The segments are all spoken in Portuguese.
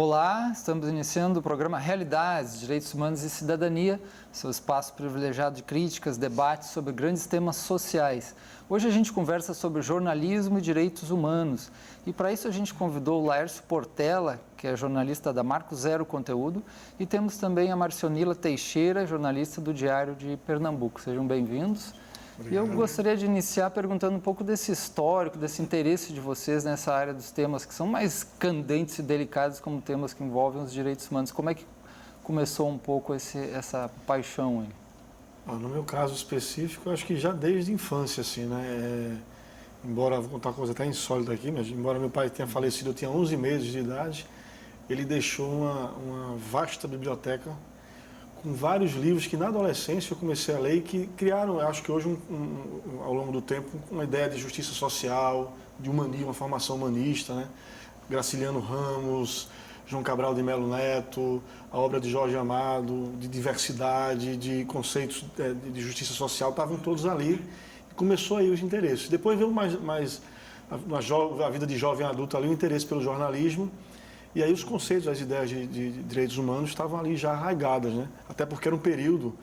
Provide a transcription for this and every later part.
Olá, estamos iniciando o programa Realidades, Direitos Humanos e Cidadania, seu espaço privilegiado de críticas, debates sobre grandes temas sociais. Hoje a gente conversa sobre jornalismo e direitos humanos e para isso a gente convidou o Laércio Portela, que é jornalista da Marco Zero Conteúdo, e temos também a Marcionila Teixeira, jornalista do Diário de Pernambuco. Sejam bem-vindos. E eu gostaria de iniciar perguntando um pouco desse histórico, desse interesse de vocês nessa área dos temas que são mais candentes e delicados, como temas que envolvem os direitos humanos. Como é que começou um pouco essa paixão aí? No meu caso específico, eu acho que já desde a infância, assim, né? Embora, vou contar uma coisa até insólita aqui, mas embora meu pai tenha falecido, eu tinha 11 meses de idade, ele deixou uma vasta biblioteca com vários livros que na adolescência eu comecei a ler e que criaram, eu acho que hoje, ao longo do tempo, uma ideia de justiça social, de humanismo, uma formação humanista, né? Graciliano Ramos, João Cabral de Melo Neto, a obra de Jorge Amado, de diversidade, de conceitos de justiça social, estavam todos ali e começou aí os interesses. Depois veio a vida de jovem adulto ali, o interesse pelo jornalismo. E aí os conceitos, as ideias de direitos humanos estavam ali já arraigadas, né? Até porque era um período,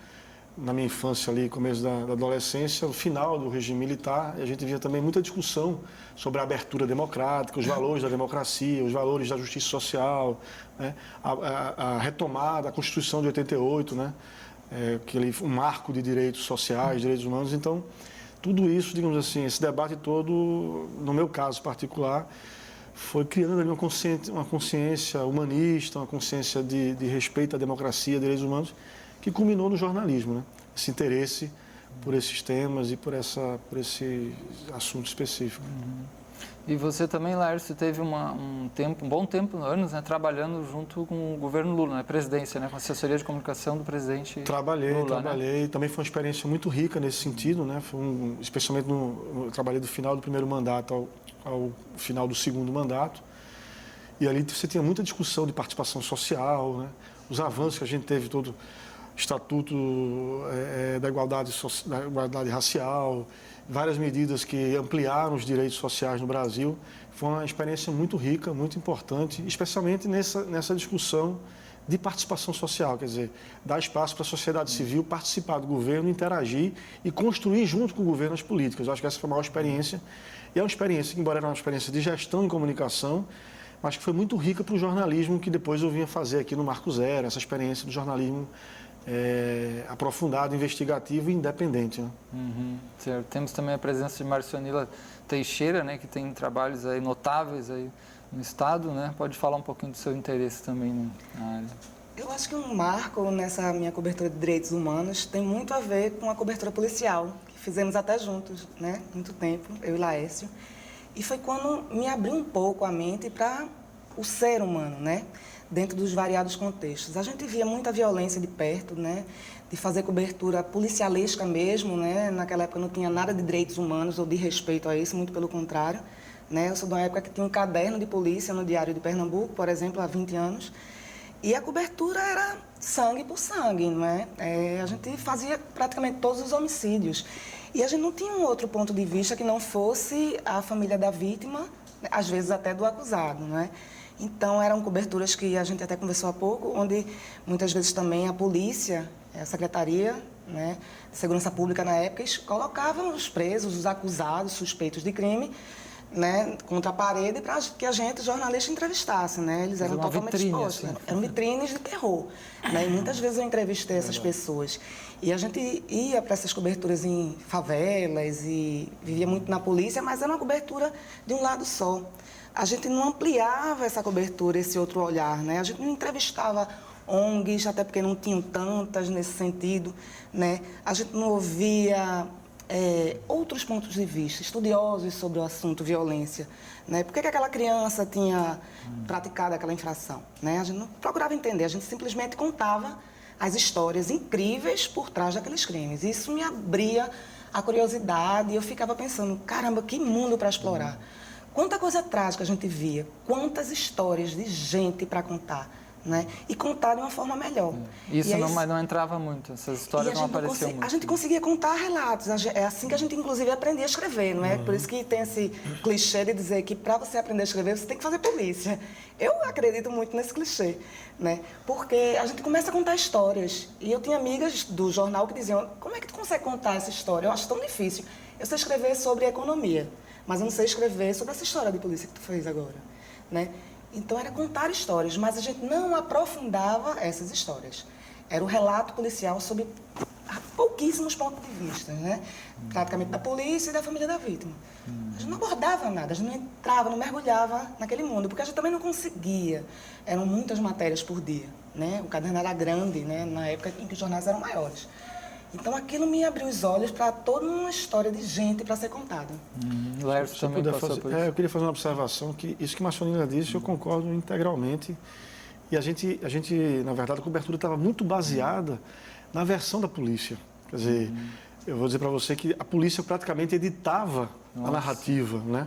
na minha infância ali, começo da adolescência, o final do regime militar, e a gente via também muita discussão sobre a abertura democrática, os valores da democracia, os valores da justiça social, né? A retomada, a Constituição de 88, né? Um marco de direitos sociais, direitos humanos. Então, tudo isso, digamos assim, esse debate todo, no meu caso particular, foi criando ali uma consciência humanista, uma consciência de respeito à democracia, direitos humanos, que culminou no jornalismo, né? Esse interesse por esses temas e por esse assunto específico. E você também, Laércio, teve um bom tempo, anos, né, trabalhando junto com o governo Lula, na presidência, né, com a assessoria de comunicação do presidente Lula. Trabalhei. Né? Também foi uma experiência muito rica nesse sentido, né? Especialmente eu trabalhei do final do primeiro mandato ao final do segundo mandato. E ali você tinha muita discussão de participação social, né? Os avanços que a gente teve, todo o Estatuto da igualdade racial, várias medidas que ampliaram os direitos sociais no Brasil. Foi uma experiência muito rica, muito importante, especialmente nessa discussão de participação social, quer dizer, dar espaço para a sociedade civil participar do governo, interagir e construir junto com o governo as políticas. Eu acho que essa foi a maior experiência. E é uma experiência que, embora era uma experiência de gestão e comunicação, mas que foi muito rica para o jornalismo que depois eu vinha fazer aqui no Marco Zero, essa experiência do jornalismo aprofundado, investigativo e independente. Né? Certo. Temos também a presença de Marcionila Teixeira, né, que tem trabalhos aí notáveis aí no Estado, né? Pode falar um pouquinho do seu interesse também na área. Eu acho que um marco nessa minha cobertura de direitos humanos tem muito a ver com a cobertura policial, que fizemos até juntos, né? Muito tempo, eu e Laércio. E foi quando me abriu um pouco a mente para o ser humano, né? Dentro dos variados contextos. A gente via muita violência de perto, né? De fazer cobertura policialesca mesmo, né? Naquela época não tinha nada de direitos humanos ou de respeito a isso, muito pelo contrário. Né? Eu sou de uma época que tinha um caderno de polícia no Diário de Pernambuco, por exemplo, há 20 anos. E a cobertura era sangue por sangue, não é? A gente fazia praticamente todos os homicídios. E a gente não tinha um outro ponto de vista que não fosse a família da vítima, às vezes até do acusado, não é? Então, eram coberturas que a gente até conversou há pouco, onde muitas vezes também a polícia, a Secretaria, né, de Segurança Pública na época, colocavam os presos, os acusados, suspeitos de crime, né, contra a parede para que a gente, jornalista, entrevistasse, né? Eles eram totalmente expostos, assim. Eram vitrines de terror, né? E muitas vezes eu entrevistei essas pessoas. E a gente ia para essas coberturas em favelas e vivia muito na polícia, mas era uma cobertura de um lado só. A gente não ampliava essa cobertura, esse outro olhar, né? A gente não entrevistava ONGs, até porque não tinham tantas nesse sentido, né? A gente não ouvia outros pontos de vista, estudiosos sobre o assunto violência, né? Por que aquela criança tinha praticado aquela infração, né? A gente não procurava entender, a gente simplesmente contava as histórias incríveis por trás daqueles crimes. Isso me abria a curiosidade e eu ficava pensando, caramba, que mundo para explorar. Quanta coisa trágica a gente via, quantas histórias de gente para contar, né? E contar de uma forma melhor. Isso E aí, mas não entrava muito, essas histórias não apareciam muito. A gente conseguia contar relatos, é assim que a gente inclusive aprendia a escrever, não é? Por isso que tem esse clichê de dizer que para você aprender a escrever você tem que fazer polícia. Eu acredito muito nesse clichê, né? Porque a gente começa a contar histórias. E eu tinha amigas do jornal que diziam: como é que tu consegue contar essa história? Eu acho tão difícil. Eu sei escrever sobre economia, mas eu não sei escrever sobre essa história de polícia que tu fez agora, né? Então, era contar histórias, mas a gente não aprofundava essas histórias. Era o relato policial sobre pouquíssimos pontos de vista, né? Praticamente da polícia e da família da vítima. A gente não abordava nada, a gente não entrava, não mergulhava naquele mundo, porque a gente também não conseguia. Eram muitas matérias por dia, né? O caderno era grande, né? Na época em que os jornais eram maiores. Então, aquilo me abriu os olhos para toda uma história de gente para ser contada. Laércio também passou por isso. Eu queria fazer uma observação, que isso que a Marcelina disse, eu concordo integralmente. E a gente na verdade, a cobertura estava muito baseada na versão da polícia. Quer dizer, eu vou dizer para você que a polícia praticamente editava a narrativa, né?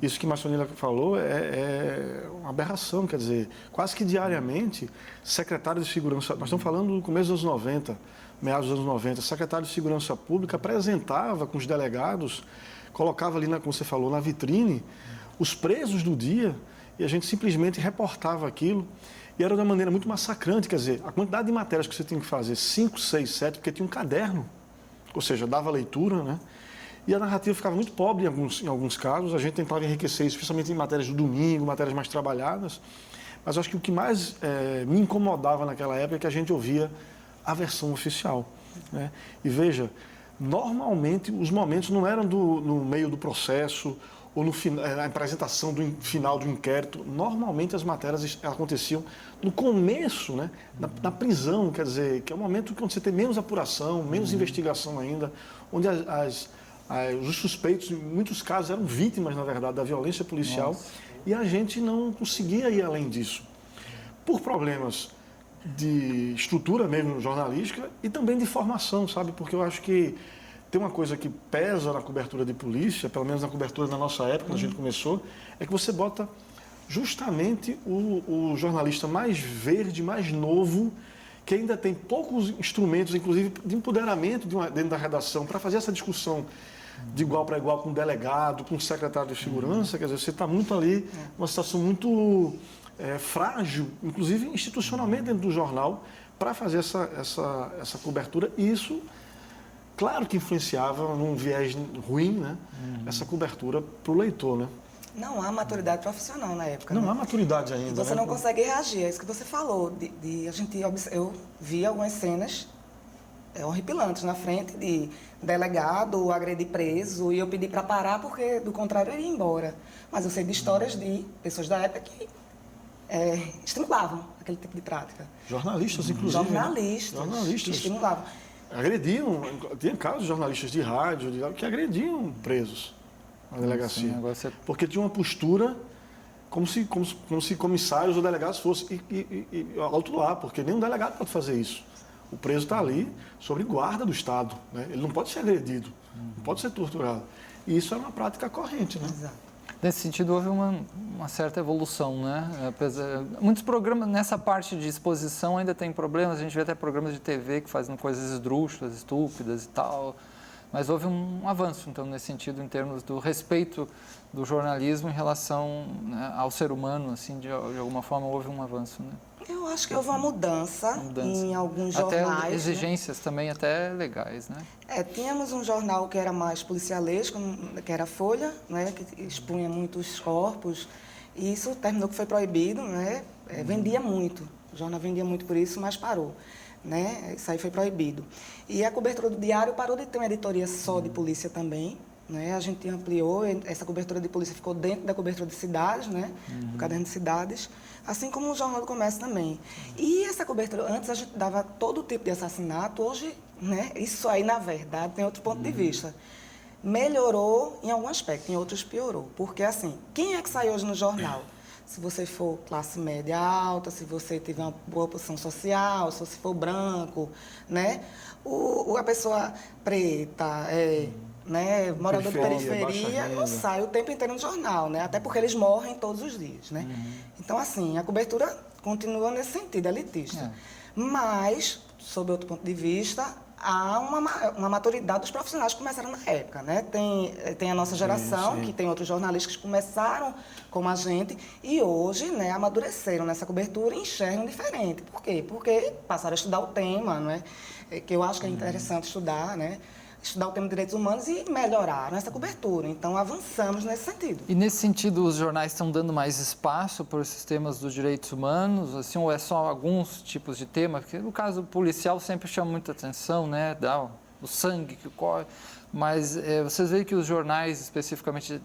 Isso que a Marcelina falou é uma aberração, quer dizer, quase que diariamente, secretário de segurança, nós estamos falando do começo dos anos 90, meados dos anos 90, secretário de Segurança Pública apresentava com os delegados, colocava ali, como você falou, na vitrine, os presos do dia, e a gente simplesmente reportava aquilo. E era de uma maneira muito massacrante, quer dizer, a quantidade de matérias que você tinha que fazer, 5, 6, 7, porque tinha um caderno, ou seja, dava leitura, né? E a narrativa ficava muito pobre em alguns casos, a gente tentava enriquecer isso, especialmente em matérias do domingo, matérias mais trabalhadas, mas acho que o que mais me incomodava naquela época é que a gente ouvia a versão oficial, né? E veja, normalmente os momentos não eram no meio do processo ou na apresentação do final do inquérito. Normalmente as matérias aconteciam no começo, né? Na prisão, quer dizer, que é o momento onde você tem menos apuração, menos investigação ainda, onde os suspeitos, em muitos casos, eram vítimas, na verdade, da violência policial. Nossa. E a gente não conseguia ir além disso, por problemas de estrutura mesmo jornalística e também de formação, sabe? Porque eu acho que tem uma coisa que pesa na cobertura de polícia, pelo menos na cobertura na nossa época, quando a gente começou, é que você bota justamente o jornalista mais verde, mais novo, que ainda tem poucos instrumentos, inclusive de empoderamento dentro da redação, para fazer essa discussão de igual para igual com o delegado, com o secretário de segurança. Quer dizer, você está muito ali, numa situação muito frágil, inclusive institucionalmente dentro do jornal, para fazer essa cobertura. E isso, claro que influenciava num viés ruim, né? Essa cobertura para o leitor, né? Não há maturidade profissional na época. Não há maturidade ainda. Você não consegue reagir, é isso que você falou. Eu vi algumas cenas horripilantes na frente de delegado agredir preso e eu pedi para parar porque, do contrário, eu ia embora. Mas eu sei de histórias de pessoas da época que estimulavam aquele tipo de prática. Jornalistas, inclusive. Jornalistas. Que estimulavam. Agrediam, tinha casos de jornalistas de rádio que agrediam presos na delegacia. Sim, porque tinha uma postura como se comissários ou delegados fossem autuar, porque nenhum delegado pode fazer isso. O preso está ali sob guarda do Estado, né? Ele não pode ser agredido, não pode ser torturado. E isso é uma prática corrente, né? Exato. Nesse sentido, houve uma certa evolução, né? Muitos programas, nessa parte de exposição, ainda tem problemas. A gente vê até programas de TV que fazem coisas esdrúxulas, estúpidas e tal. Mas houve um avanço, então, nesse sentido, em termos do respeito do jornalismo em relação, né, ao ser humano, assim, de alguma forma houve um avanço, né? Eu acho que houve uma mudança em alguns jornais. Até exigências, né? Também até legais, né? Tínhamos um jornal que era mais policialesco, que era a Folha, né, que expunha muitos corpos, e isso terminou que foi proibido, né? Vendia muito, o jornal vendia muito por isso, mas parou, né? Isso aí foi proibido. E a cobertura do Diário parou de ter uma editoria só de polícia também, né? A gente ampliou, essa cobertura de polícia ficou dentro da cobertura de cidades, né? Do caderno de cidades, assim como o Jornal do Comércio também. E essa cobertura, antes a gente dava todo tipo de assassinato, hoje, né? Isso aí, na verdade, tem outro ponto de vista. Melhorou em algum aspecto, em outros piorou. Porque, assim, quem é que sai hoje no jornal? Se você for classe média alta, se você tiver uma boa posição social, se você for branco, né? A pessoa preta, né, morador de periferia, não sai o tempo inteiro no jornal, né? Até porque eles morrem todos os dias, né? Então, assim, a cobertura continua nesse sentido, elitista. É. Mas, sob outro ponto de vista, há uma maturidade dos profissionais que começaram na época, né? Tem a nossa geração, sim. que tem outros jornalistas que começaram como a gente e hoje, né, amadureceram nessa cobertura e enxergam diferente. Por quê? Porque passaram a estudar o tema, não é? Que eu acho que é interessante estudar, né? Estudar o tema de direitos humanos e melhorar essa cobertura. Então, avançamos nesse sentido. E nesse sentido, os jornais estão dando mais espaço para os sistemas dos direitos humanos, assim, ou é só alguns tipos de tema? Porque no caso policial sempre chama muita atenção, né? Dá o sangue que corre, mas vocês veem que os jornais especificamente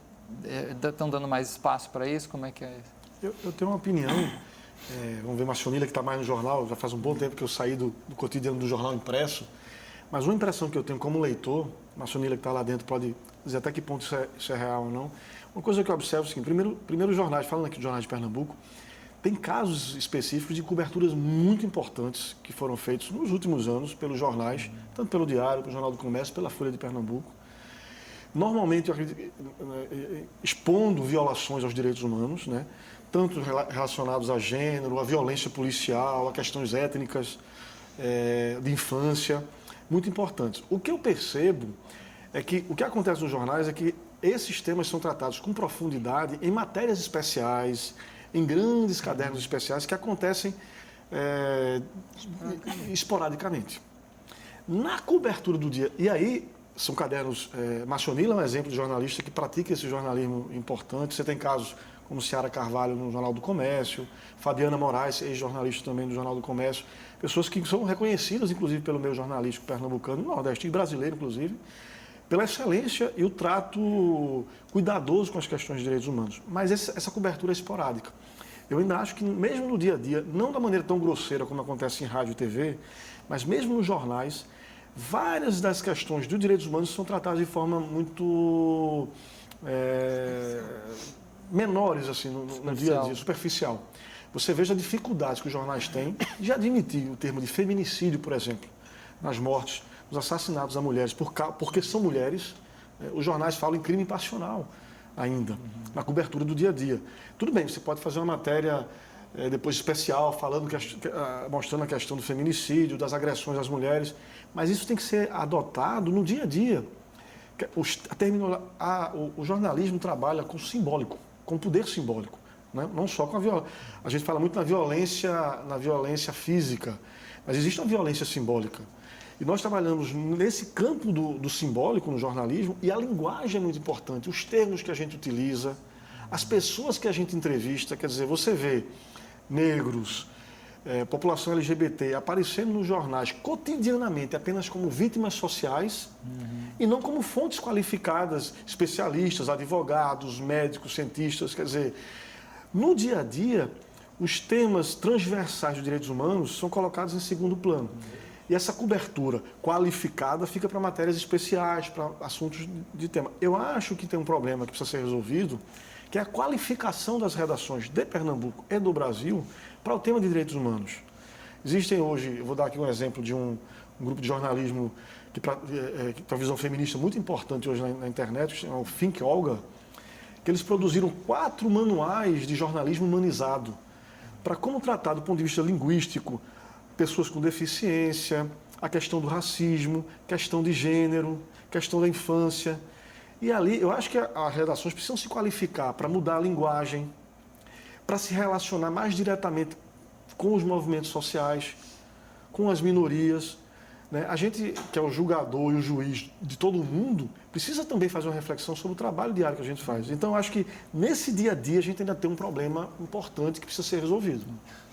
estão dando mais espaço para isso? Como é que é isso? Eu tenho uma opinião, vamos ver, Machonilha que está mais no jornal, já faz um bom tempo que eu saí do cotidiano do jornal impresso, mas uma impressão que eu tenho como leitor, Machonilha que está lá dentro pode dizer até que ponto isso é real ou não. Uma coisa que eu observo é o seguinte, primeiro os jornais, falando aqui dos jornais de Pernambuco, tem casos específicos de coberturas muito importantes que foram feitos nos últimos anos pelos jornais, tanto pelo Diário, pelo Jornal do Comércio, pela Folha de Pernambuco. Normalmente, eu acredito, expondo violações aos direitos humanos, né? Tanto relacionados a gênero, a violência policial, a questões étnicas, de infância, muito importantes. O que eu percebo é que o que acontece nos jornais é que esses temas são tratados com profundidade em matérias especiais, em grandes cadernos especiais que acontecem esporadicamente. Na cobertura do dia, e aí são cadernos, Machonilha é um exemplo de jornalista que pratica esse jornalismo importante, você tem casos como Ciara Carvalho no Jornal do Comércio, Fabiana Moraes, ex-jornalista também do Jornal do Comércio, pessoas que são reconhecidas, inclusive, pelo meio jornalístico pernambucano, nordestino e brasileiro, inclusive, pela excelência e o trato cuidadoso com as questões de direitos humanos. Mas essa cobertura é esporádica. Eu ainda acho que, mesmo no dia a dia, não da maneira tão grosseira como acontece em rádio e TV, mas mesmo nos jornais, várias das questões dos direitos humanos são tratadas de forma muito menores assim, no dia a dia, superficial. Você veja a dificuldade que os jornais têm de admitir o termo de feminicídio, por exemplo, nas mortes, nos assassinatos a mulheres, porque são mulheres. Os jornais falam em crime passional ainda, na cobertura do dia a dia. Tudo bem, você pode fazer uma matéria depois especial, mostrando a questão do feminicídio, das agressões às mulheres, mas isso tem que ser adotado no dia a dia. O jornalismo trabalha com simbólico, com poder simbólico, né? Não só com a violência. A gente fala muito na violência física, mas existe uma violência simbólica. E nós trabalhamos nesse campo do simbólico no jornalismo, e a linguagem é muito importante, os termos que a gente utiliza, as pessoas que a gente entrevista, quer dizer, você vê negros, população LGBT aparecendo nos jornais cotidianamente apenas como vítimas sociais e não como fontes qualificadas, especialistas, advogados, médicos, cientistas. Quer dizer, no dia a dia, os temas transversais dos direitos humanos são colocados em segundo plano. E essa cobertura qualificada fica para matérias especiais, para assuntos de tema. Eu acho que tem um problema que precisa ser resolvido, que é a qualificação das redações de Pernambuco e do Brasil para o tema de direitos humanos. Existem hoje, eu vou dar aqui um exemplo de um grupo de jornalismo que tem uma visão feminista muito importante hoje na internet, que se chama o Think Olga, que eles produziram 4 manuais de jornalismo humanizado para como tratar do ponto de vista linguístico pessoas com deficiência, a questão do racismo, questão de gênero, questão da infância. E ali, eu acho que as redações precisam se qualificar para mudar a linguagem, para se relacionar mais diretamente com os movimentos sociais, com as minorias, né? A gente, que é o julgador e o juiz de todo mundo, precisa também fazer uma reflexão sobre o trabalho diário que a gente faz. Então, eu acho que nesse dia a dia a gente ainda tem um problema importante que precisa ser resolvido.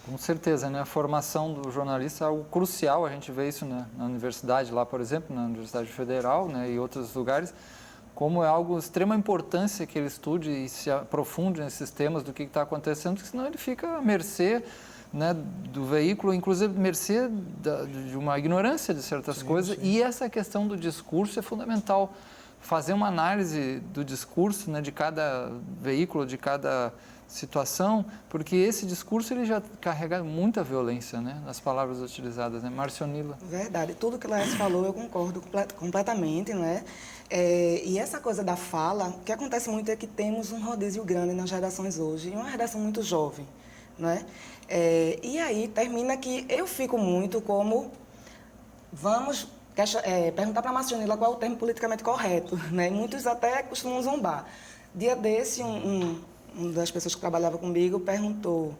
Com certeza, né? A formação do jornalista é algo crucial, a gente vê isso, né, na universidade lá, por exemplo, na Universidade Federal, né, e outros lugares, como é algo de extrema importância que ele estude e se aprofunde nesses temas do que está acontecendo, porque senão ele fica à mercê, né, do veículo, inclusive mercê de uma ignorância de certas coisas. Sim. E essa questão do discurso é fundamental. Fazer uma análise do discurso, né, de cada veículo, de cada situação, porque esse discurso ele já carrega muita violência, né, nas palavras utilizadas, né? Marcionila. Verdade, tudo que Laércio falou eu concordo completamente, né? E essa coisa da fala, o que acontece muito é que temos um rodízio grande nas redações hoje, e uma redação muito jovem, né? E aí termina que eu fico muito como... Vamos perguntar para a Marcionila qual é o termo politicamente correto, né? Muitos até costumam zombar. Dia desse, uma das pessoas que trabalhava comigo perguntou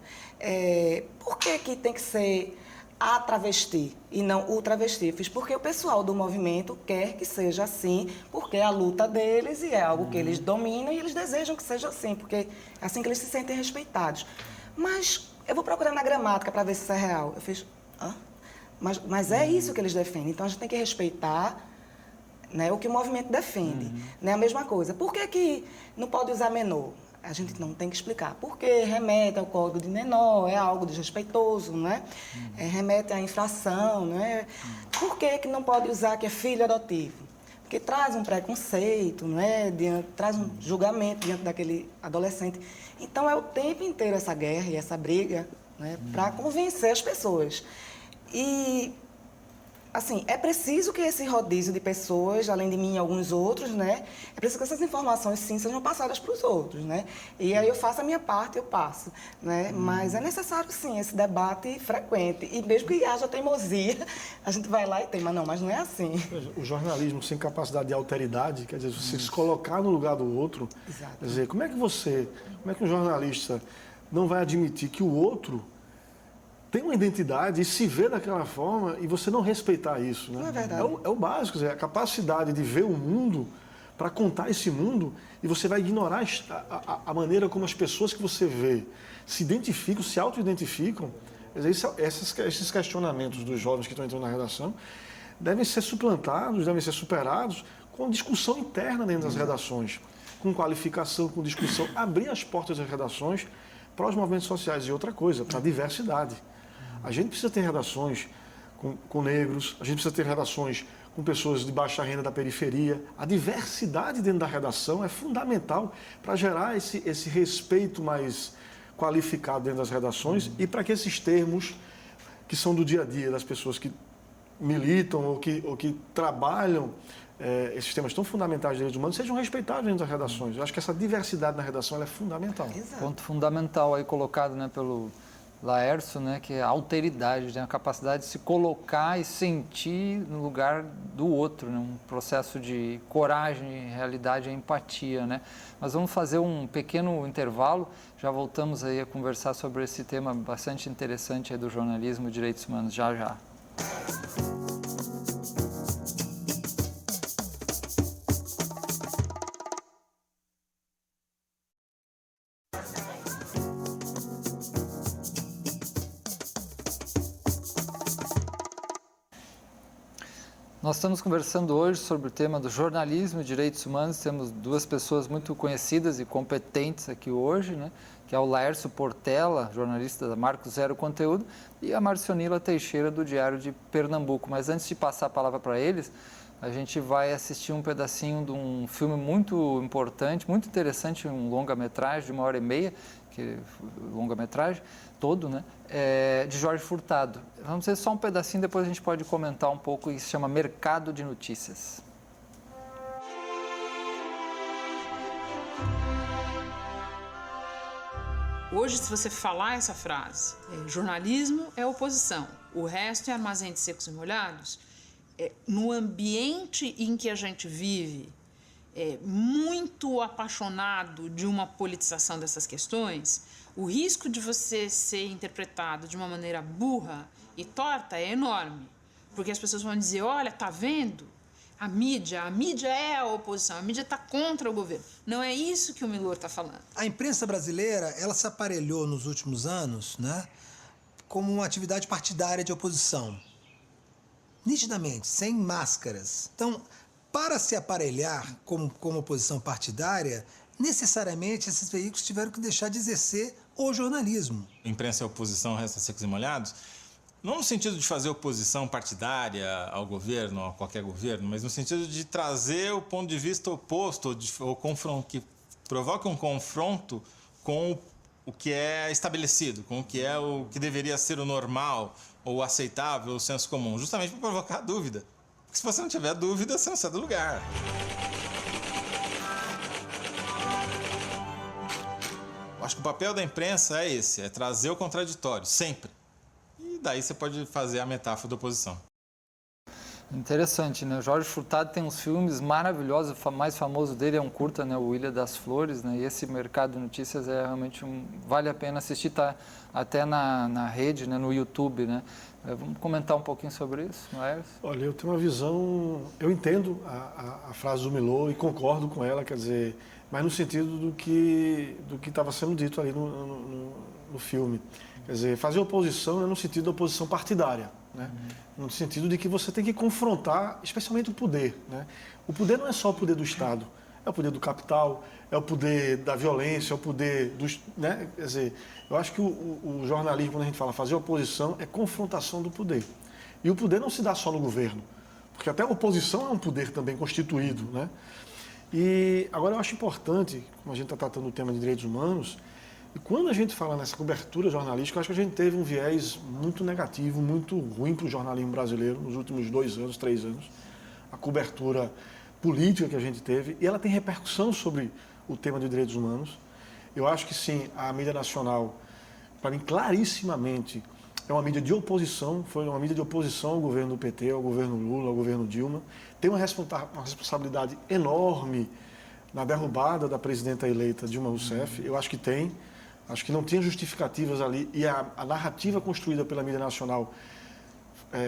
por que tem que ser a travesti e não o travesti? Eu fiz porque o pessoal do movimento quer que seja assim, porque é a luta deles e é algo que eles dominam e eles desejam que seja assim, porque é assim que eles se sentem respeitados. Mas eu vou procurar na gramática para ver se isso é real. Eu fiz, mas é isso que eles defendem, então a gente tem que respeitar, né, o que o movimento defende. Né, a mesma coisa. Por que não pode usar menor? A gente não tem que explicar. Porque remete ao código de menor, é algo desrespeitoso, né? Remete à infração, né? Por que não pode usar que é filho adotivo? Porque traz um preconceito, né? Traz um julgamento diante daquele adolescente. Então é o tempo inteiro essa guerra e essa briga, né, para convencer as pessoas. E, assim, é preciso que esse rodízio de pessoas, além de mim e alguns outros, né, é preciso que essas informações, sim, sejam passadas para os outros, né? E aí eu faço a minha parte, eu passo, né? Mas é necessário, sim, esse debate frequente. E mesmo que haja teimosia, a gente vai lá e tem, mas não é assim. O jornalismo sem capacidade de alteridade, quer dizer, você se colocar no lugar do outro, Exato. quer dizer, como é que um jornalista não vai admitir que o outro tem uma identidade e se vê daquela forma e você não respeitar isso, né? Não é verdade. É o básico, quer dizer, a capacidade de ver o mundo para contar esse mundo e você vai ignorar a maneira como as pessoas que você vê se identificam, se auto-identificam. Quer dizer, esses questionamentos dos jovens que estão entrando na redação devem ser suplantados, devem ser superados com discussão interna dentro das redações, com qualificação, com discussão, abrir as portas das redações para os movimentos sociais e outra coisa, para a diversidade. A gente precisa ter redações com negros, a gente precisa ter redações com pessoas de baixa renda da periferia. A diversidade dentro da redação é fundamental para gerar esse respeito mais qualificado dentro das redações e para que esses termos que são do dia a dia das pessoas que militam ou que trabalham esses temas tão fundamentais de direitos humanos sejam respeitados dentro das redações. Eu acho que essa diversidade na redação ela é fundamental. Exato. Ponto fundamental aí colocado, né, pelo Laércio, né, que é a alteridade, né, a capacidade de se colocar e sentir no lugar do outro, né, um processo de coragem, realidade e empatia, né. Mas vamos fazer um pequeno intervalo, já voltamos aí a conversar sobre esse tema bastante interessante aí do jornalismo e direitos humanos, já já. Nós estamos conversando hoje sobre o tema do jornalismo e direitos humanos. Temos duas pessoas muito conhecidas e competentes aqui hoje, né? Que é o Laércio Portela, jornalista da Marco Zero Conteúdo, e a Marcionila Teixeira, do Diário de Pernambuco. Mas antes de passar a palavra para eles, a gente vai assistir um pedacinho de um filme muito importante, muito interessante, um longa-metragem de 1h30, que longa-metragem todo, né? De Jorge Furtado. Vamos ver só um pedacinho, depois a gente pode comentar um pouco, isso se chama Mercado de Notícias. Hoje, se você falar essa frase, jornalismo é oposição, o resto é armazém de secos e molhados, no ambiente em que a gente vive, muito apaixonado de uma politização dessas questões, o risco de você ser interpretado de uma maneira burra e torta é enorme. Porque as pessoas vão dizer, olha, tá vendo? A mídia é a oposição, a mídia está contra o governo. Não é isso que o Milor está falando. A imprensa brasileira, ela se aparelhou nos últimos anos, né, como uma atividade partidária de oposição. Nitidamente, sem máscaras. Então, para se aparelhar como oposição partidária, necessariamente esses veículos tiveram que deixar de exercer o jornalismo. Imprensa é oposição, resta secos e molhados, não no sentido de fazer oposição partidária ao governo, a qualquer governo, mas no sentido de trazer o ponto de vista oposto, que provoque um confronto com o que é estabelecido, com o que deveria ser o normal, ou aceitável, o senso comum, justamente para provocar dúvida. Porque se você não tiver dúvida, você não sai do lugar. Acho que o papel da imprensa é esse, é trazer o contraditório, sempre. E daí você pode fazer a metáfora da oposição. Interessante, né? O Jorge Furtado tem uns filmes maravilhosos, o mais famoso dele é um curta, né? O Ilha das Flores, né? E esse Mercado de Notícias é realmente vale a pena assistir, tá até na rede, né? No YouTube, né? Vamos comentar um pouquinho sobre isso, Laércio? Olha, eu tenho uma visão, eu entendo a frase do Milô e concordo com ela, quer dizer, mas no sentido do que estava sendo dito ali no filme. Quer dizer, fazer oposição é no sentido da oposição partidária, né? No sentido de que você tem que confrontar, especialmente o poder, né? O poder não é só o poder do Estado, é o poder do capital, é o poder da violência, é o poder dos, né? Quer dizer, eu acho que o jornalismo, quando a gente fala fazer oposição, é confrontação do poder. E o poder não se dá só no governo, porque até a oposição é um poder também constituído, né? E agora eu acho importante, como a gente está tratando o tema de direitos humanos, e quando a gente fala nessa cobertura jornalística, eu acho que a gente teve um viés muito negativo, muito ruim para o jornalismo brasileiro nos últimos 2 anos, 3 anos. A cobertura política que a gente teve, e ela tem repercussão sobre o tema de direitos humanos. Eu acho que sim, a mídia nacional, para mim, clarissimamente, é uma mídia de oposição, foi uma mídia de oposição ao governo do PT, ao governo Lula, ao governo Dilma. Tem uma responsabilidade enorme na derrubada da presidenta eleita Dilma Rousseff, eu acho que tem. Acho que não tinha justificativas ali e a narrativa construída pela mídia nacional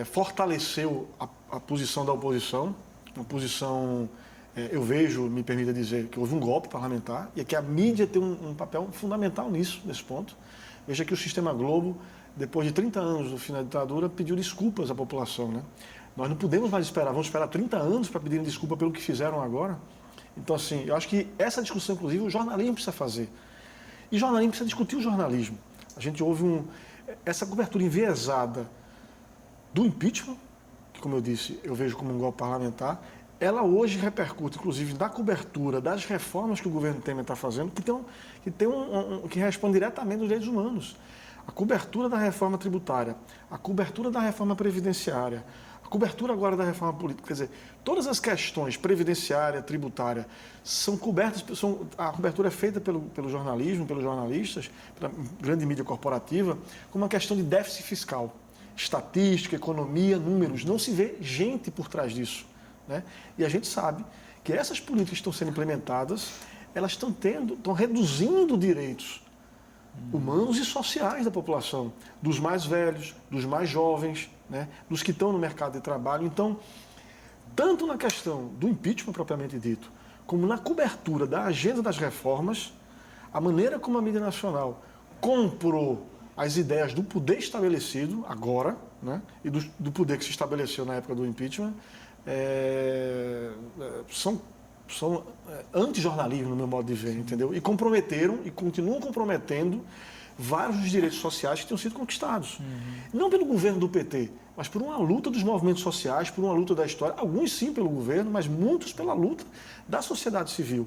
fortaleceu a posição da oposição. Uma posição, eu vejo, me permita dizer, que houve um golpe parlamentar e que a mídia tem um papel fundamental nisso, nesse ponto. Veja que o Sistema Globo, depois de 30 anos do fim da ditadura, pediu desculpas à população, né? Nós não podemos mais esperar, vamos esperar 30 anos para pedirem desculpa pelo que fizeram agora. Então, assim, eu acho que essa discussão, inclusive, o jornalismo precisa fazer. E jornalismo precisa discutir o jornalismo. A gente houve essa cobertura enviesada do impeachment, que, como eu disse, eu vejo como um golpe parlamentar, ela hoje repercute, inclusive, na cobertura das reformas que o governo Temer está fazendo, que responde diretamente aos direitos humanos. A cobertura da reforma tributária, a cobertura da reforma previdenciária, a cobertura agora da reforma política, quer dizer, todas as questões previdenciária, tributária, são cobertas, a cobertura é feita pelo jornalismo, pelos jornalistas, pela grande mídia corporativa, como uma questão de déficit fiscal. Estatística, economia, números, não se vê gente por trás disso, né? E a gente sabe que essas políticas que estão sendo implementadas, elas estão reduzindo direitos humanos e sociais da população, dos mais velhos, dos mais jovens, né, dos que estão no mercado de trabalho. Então, tanto na questão do impeachment propriamente dito, como na cobertura da agenda das reformas, a maneira como a mídia nacional comprou as ideias do poder estabelecido agora, né, e do poder que se estabeleceu na época do impeachment, são antijornalismo, no meu modo de ver, entendeu? E comprometeram e continuam comprometendo vários dos direitos sociais que tinham sido conquistados. Não pelo governo do PT, mas por uma luta dos movimentos sociais, por uma luta da história, alguns sim pelo governo, mas muitos pela luta da sociedade civil.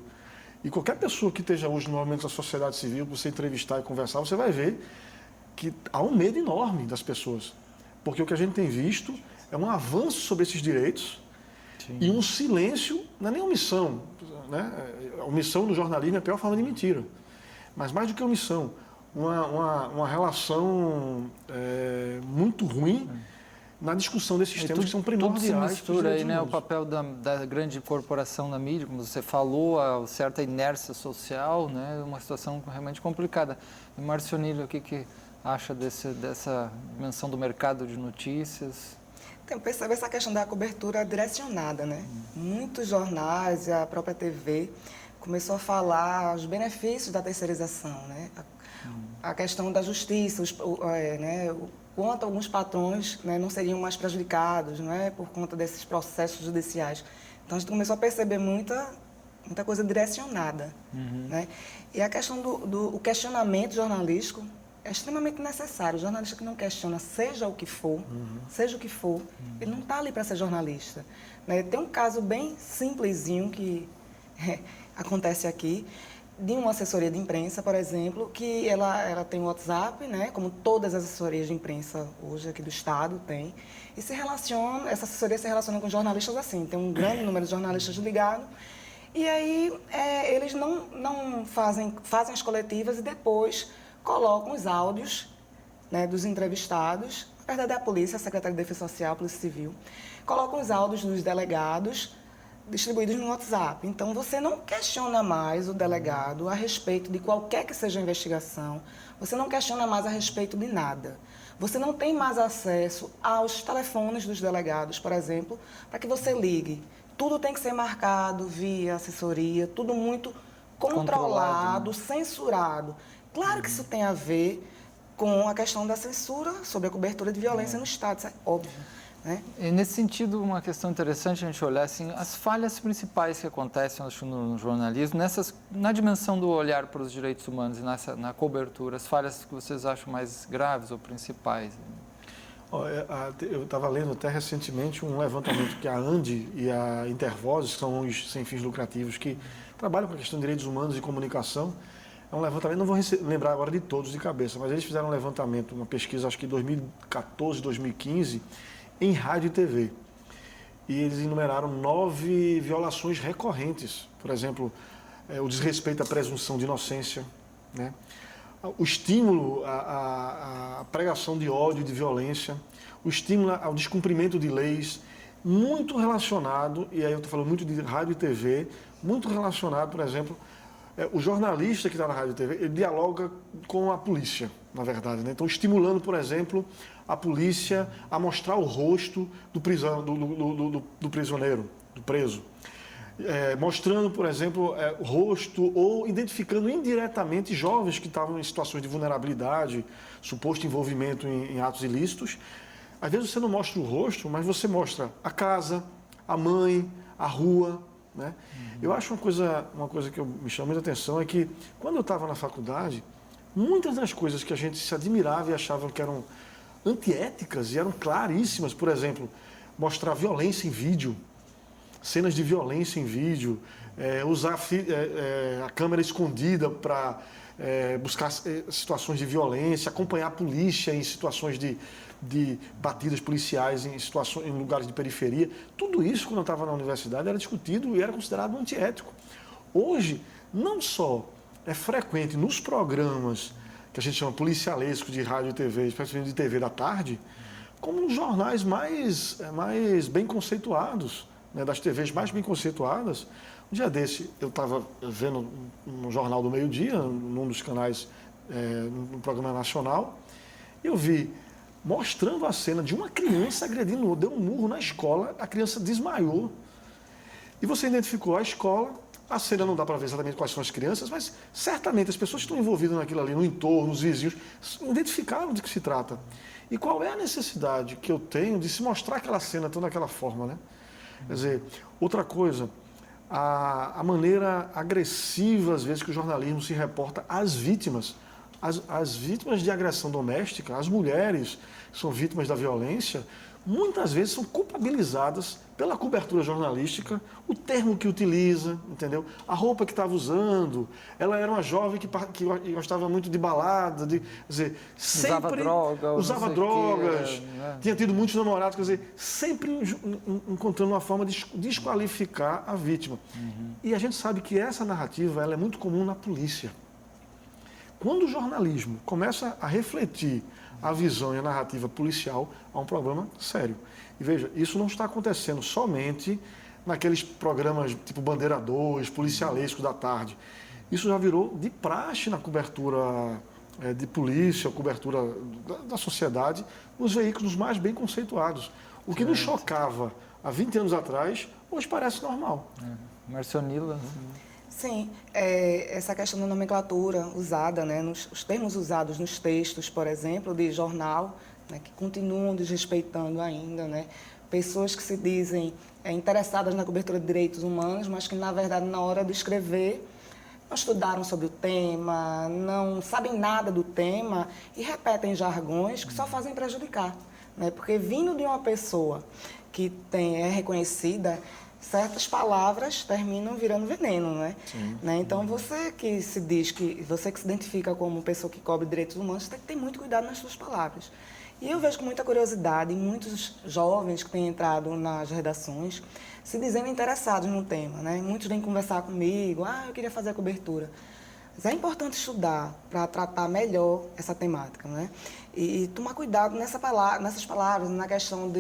E qualquer pessoa que esteja hoje no movimento da sociedade civil, você entrevistar e conversar, você vai ver que há um medo enorme das pessoas. Porque o que a gente tem visto é um avanço sobre esses direitos, sim, e um silêncio, não é nem omissão, né? A omissão no jornalismo é a pior forma de mentira. Mas mais do que omissão, uma relação muito ruim na discussão desses temas que são primordiais. Tudo se mistura aí, né? O papel da grande corporação na mídia, como você falou, a certa inércia social, né? Uma situação realmente complicada. E Marcionillo, o que acha dessa dimensão do mercado de notícias? Então, percebe essa questão da cobertura direcionada, né? Muitos jornais, a própria TV, começou a falar os benefícios da terceirização, né? A questão da justiça, o quanto alguns patrões, né, não seriam mais prejudicados, né, por conta desses processos judiciais. Então, a gente começou a perceber muita coisa direcionada, né? E a questão do questionamento jornalístico é extremamente necessário. O jornalista que não questiona, seja o que for, ele não está ali para ser jornalista, né? Tem um caso bem simplesinho que acontece aqui, de uma assessoria de imprensa, por exemplo, que ela tem o WhatsApp, né, como todas as assessorias de imprensa hoje aqui do Estado tem, e essa assessoria se relaciona com jornalistas assim, tem um grande número de jornalistas ligados, E aí eles não fazem as coletivas e depois colocam os áudios, né, dos entrevistados, na verdade é a polícia, a Secretaria de Defesa Social, a Polícia Civil, colocam os áudios dos delegados distribuídos no WhatsApp. Então, você não questiona mais o delegado a respeito de qualquer que seja a investigação, você não questiona mais a respeito de nada. Você não tem mais acesso aos telefones dos delegados, por exemplo, para que você ligue. Tudo tem que ser marcado via assessoria, tudo muito controlado, censurado. Claro que isso tem a ver com a questão da censura sobre a cobertura de violência no Estado, isso é óbvio. Né? E nesse sentido, uma questão interessante a gente olhar assim, as falhas principais que acontecem no jornalismo, na dimensão do olhar para os direitos humanos e na cobertura, as falhas que vocês acham mais graves ou principais? Eu estava lendo até recentemente um levantamento que a ANDI e a Intervozes, que são os sem fins lucrativos, que trabalham com a questão de direitos humanos e comunicação. É um levantamento, não vou lembrar agora de todos de cabeça, mas eles fizeram um levantamento, uma pesquisa, acho que em 2014, 2015, em rádio e TV. E eles enumeraram 9 violações recorrentes. Por exemplo, o desrespeito à presunção de inocência, né? O estímulo à pregação de ódio e de violência, o estímulo ao descumprimento de leis, muito relacionado, e aí eu estou falando muito de rádio e TV, muito relacionado, por exemplo, o jornalista que está na rádio e TV, ele dialoga com a polícia, na verdade, né? Então, estimulando, por exemplo, a polícia a mostrar o rosto do prisioneiro, do preso. Mostrando, por exemplo, o rosto ou identificando indiretamente jovens que estavam em situações de vulnerabilidade, suposto envolvimento em atos ilícitos. Às vezes você não mostra o rosto, mas você mostra a casa, a mãe, a rua, né? Eu acho uma coisa que me chama muita atenção é que, quando eu estava na faculdade, muitas das coisas que a gente se admirava e achava que eram antiéticas e eram claríssimas, por exemplo, mostrar violência em vídeo, cenas de violência em vídeo, usar a câmera escondida para buscar situações de violência, acompanhar a polícia em situações de batidas policiais em lugares de periferia. Tudo isso, quando eu estava na universidade, era discutido e era considerado antiético. Hoje, não só é frequente nos programas que a gente chama policialesco de rádio e TV, especialmente de TV da tarde, como nos jornais mais bem conceituados, né, das TVs mais bem conceituadas. Um dia desse, eu estava vendo um jornal do meio-dia, num dos canais, no programa nacional, e eu vi mostrando a cena de uma criança agredindo, deu um murro na escola, a criança desmaiou. E você identificou a escola, a cena não dá para ver exatamente quais são as crianças, mas certamente as pessoas que estão envolvidas naquilo ali, no entorno, os vizinhos, identificaram de que se trata. E qual é a necessidade que eu tenho de se mostrar aquela cena tão daquela forma, né? Quer dizer, outra coisa, a maneira agressiva, às vezes, que o jornalismo se reporta às vítimas. As vítimas de agressão doméstica, as mulheres que são vítimas da violência, muitas vezes são culpabilizadas pela cobertura jornalística, o termo que utiliza, entendeu? A roupa que estava usando, ela era uma jovem que gostava muito de balada, quer dizer, sempre usava drogas, né? Tinha tido muitos namorados, quer dizer, sempre encontrando uma forma de desqualificar a vítima. E a gente sabe que essa narrativa ela é muito comum na polícia. Quando o jornalismo começa a refletir a visão e a narrativa policial, há um problema sério. E veja, isso não está acontecendo somente naqueles programas tipo Bandeira 2, policialesco da tarde. Isso já virou de praxe na cobertura de polícia, cobertura da sociedade, nos veículos mais bem conceituados. O que nos chocava há 20 anos atrás, hoje parece normal. Marcionila. Sim, essa questão da nomenclatura usada, né, os termos usados nos textos, por exemplo, de jornal, né, que continuam desrespeitando ainda, né, pessoas que se dizem interessadas na cobertura de direitos humanos, mas que, na verdade, na hora de escrever, não estudaram sobre o tema, não sabem nada do tema e repetem jargões que só fazem prejudicar, né, porque vindo de uma pessoa que é reconhecida, certas palavras terminam virando veneno, né? Sim. Né? Então, você que se identifica como pessoa que cobre direitos humanos, tem que ter muito cuidado nas suas palavras. E eu vejo com muita curiosidade muitos jovens que têm entrado nas redações se dizendo interessados no tema, né? Muitos vêm conversar comigo, eu queria fazer a cobertura. Mas é importante estudar para tratar melhor essa temática, né? E tomar cuidado nessas palavras, na questão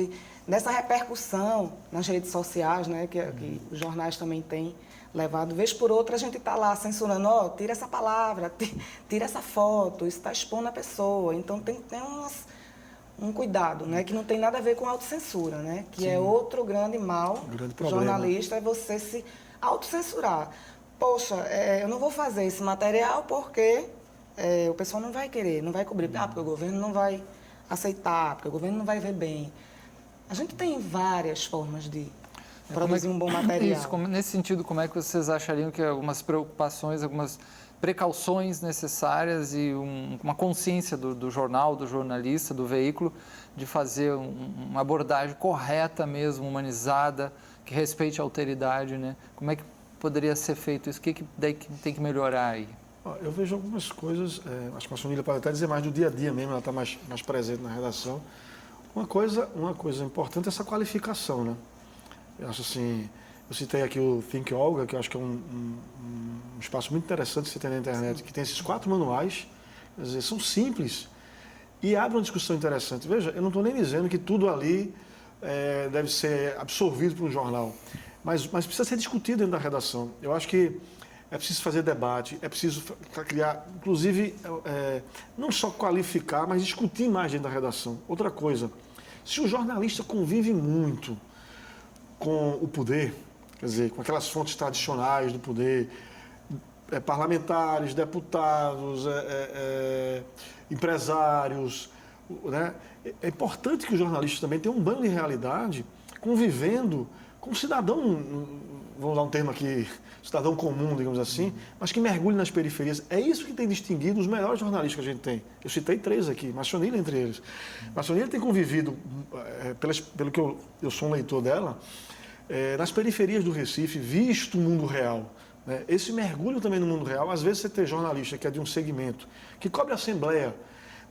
dessa repercussão nas redes sociais, né? Que os jornais também têm levado. Vez por outra, a gente está lá censurando, tira essa palavra, tira essa foto, isso está expondo a pessoa. Então, tem que ter um cuidado, né? Que não tem nada a ver com autocensura, né? Que é outro grande mal do jornalista, é você se autocensurar. Poxa, eu não vou fazer esse material porque o pessoal não vai querer, não vai cobrir. Porque o governo não vai aceitar, porque o governo não vai ver bem. A gente tem várias formas de produzir um bom material. Isso, nesse sentido, como é que vocês achariam que algumas preocupações, algumas precauções necessárias e uma consciência do jornal, do jornalista, do veículo, de fazer uma abordagem correta mesmo, humanizada, que respeite a alteridade, né? Como é que poderia ser feito isso? O que tem que melhorar aí? Eu vejo algumas coisas, acho que a Maçonilha pode até dizer mais do dia a dia mesmo, ela está mais presente na redação. Uma coisa importante é essa qualificação, né? Eu acho assim, eu citei aqui o Think Olga, que eu acho que é um espaço muito interessante que você tem na internet, que tem esses 4 manuais, quer dizer, são simples e abre uma discussão interessante. Veja, eu não estou nem dizendo que tudo ali deve ser absorvido por um jornal, mas precisa ser discutido dentro da redação. Eu acho que é preciso fazer debate, é preciso criar, inclusive, não só qualificar, mas discutir mais dentro da redação. Outra coisa, se o jornalista convive muito com o poder, quer dizer, com aquelas fontes tradicionais do poder, parlamentares, deputados, empresários, né? É importante que o jornalista também tenha um banho de realidade, convivendo com um cidadão, vamos usar um termo aqui, cidadão comum, digamos assim, mas que mergulhe nas periferias. É isso que tem distinguido os melhores jornalistas que a gente tem. Eu citei 3 aqui, Maçonilha entre eles. Maçonilha tem convivido, pelo que eu sou um leitor dela, nas periferias do Recife, visto o mundo real. Né? Esse mergulho também no mundo real, às vezes você tem jornalista que é de um segmento, que cobre a Assembleia,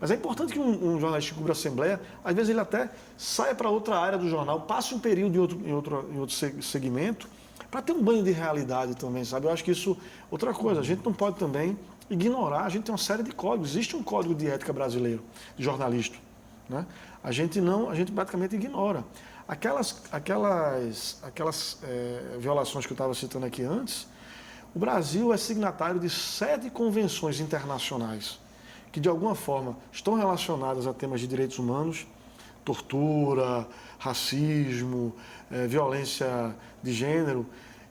mas é importante que um jornalista que cubra a Assembleia, às vezes ele até saia para outra área do jornal, passe um período em outro segmento, para ter um banho de realidade também, sabe? Eu acho que isso, outra coisa, a gente não pode também ignorar, a gente tem uma série de códigos, existe um código de ética brasileiro, de jornalista, né? A gente praticamente ignora. Aquelas violações que eu estava citando aqui antes, o Brasil é signatário de 7 convenções internacionais que, de alguma forma, estão relacionadas a temas de direitos humanos, tortura, racismo, violência de gênero,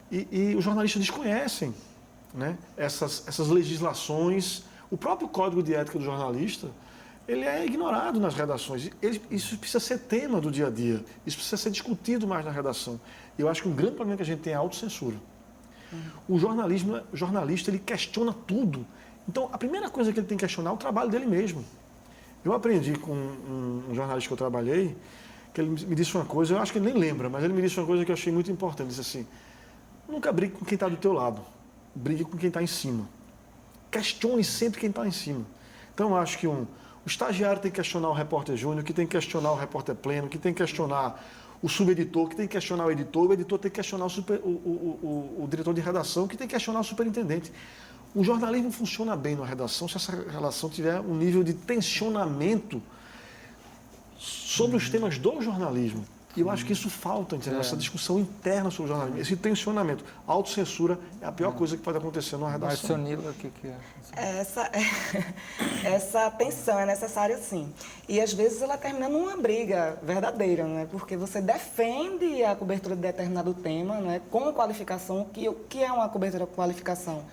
e os jornalistas desconhecem, né, essas legislações. O próprio Código de Ética do Jornalista, ele é ignorado nas redações. Isso precisa ser tema do dia a dia, isso precisa ser discutido mais na redação. E eu acho que um grande problema que a gente tem é a autocensura. O jornalista, ele questiona tudo. Então, a primeira coisa que ele tem que questionar é o trabalho dele mesmo. Eu aprendi com um jornalista que eu trabalhei, que ele me disse uma coisa, eu acho que ele nem lembra, mas ele me disse uma coisa que eu achei muito importante. Ele disse assim, nunca brigue com quem está do teu lado, brigue com quem está em cima. Questione sempre quem está em cima. Então, eu acho que o estagiário tem que questionar o repórter júnior, que tem que questionar o repórter pleno, que tem que questionar o subeditor, que tem que questionar o editor tem que questionar o diretor de redação, que tem que questionar o superintendente. O jornalismo funciona bem na redação se essa relação tiver um nível de tensionamento sobre os temas do jornalismo. E eu acho que isso falta, entendeu? Essa discussão interna sobre o jornalismo, esse tensionamento. A autocensura é a pior coisa que pode acontecer numa redação. Marcionila, o que é? Essa tensão é necessária, sim. E, às vezes, ela termina numa briga verdadeira, né? Porque você defende a cobertura de determinado tema, né? Com qualificação. O que é uma cobertura com qualificação,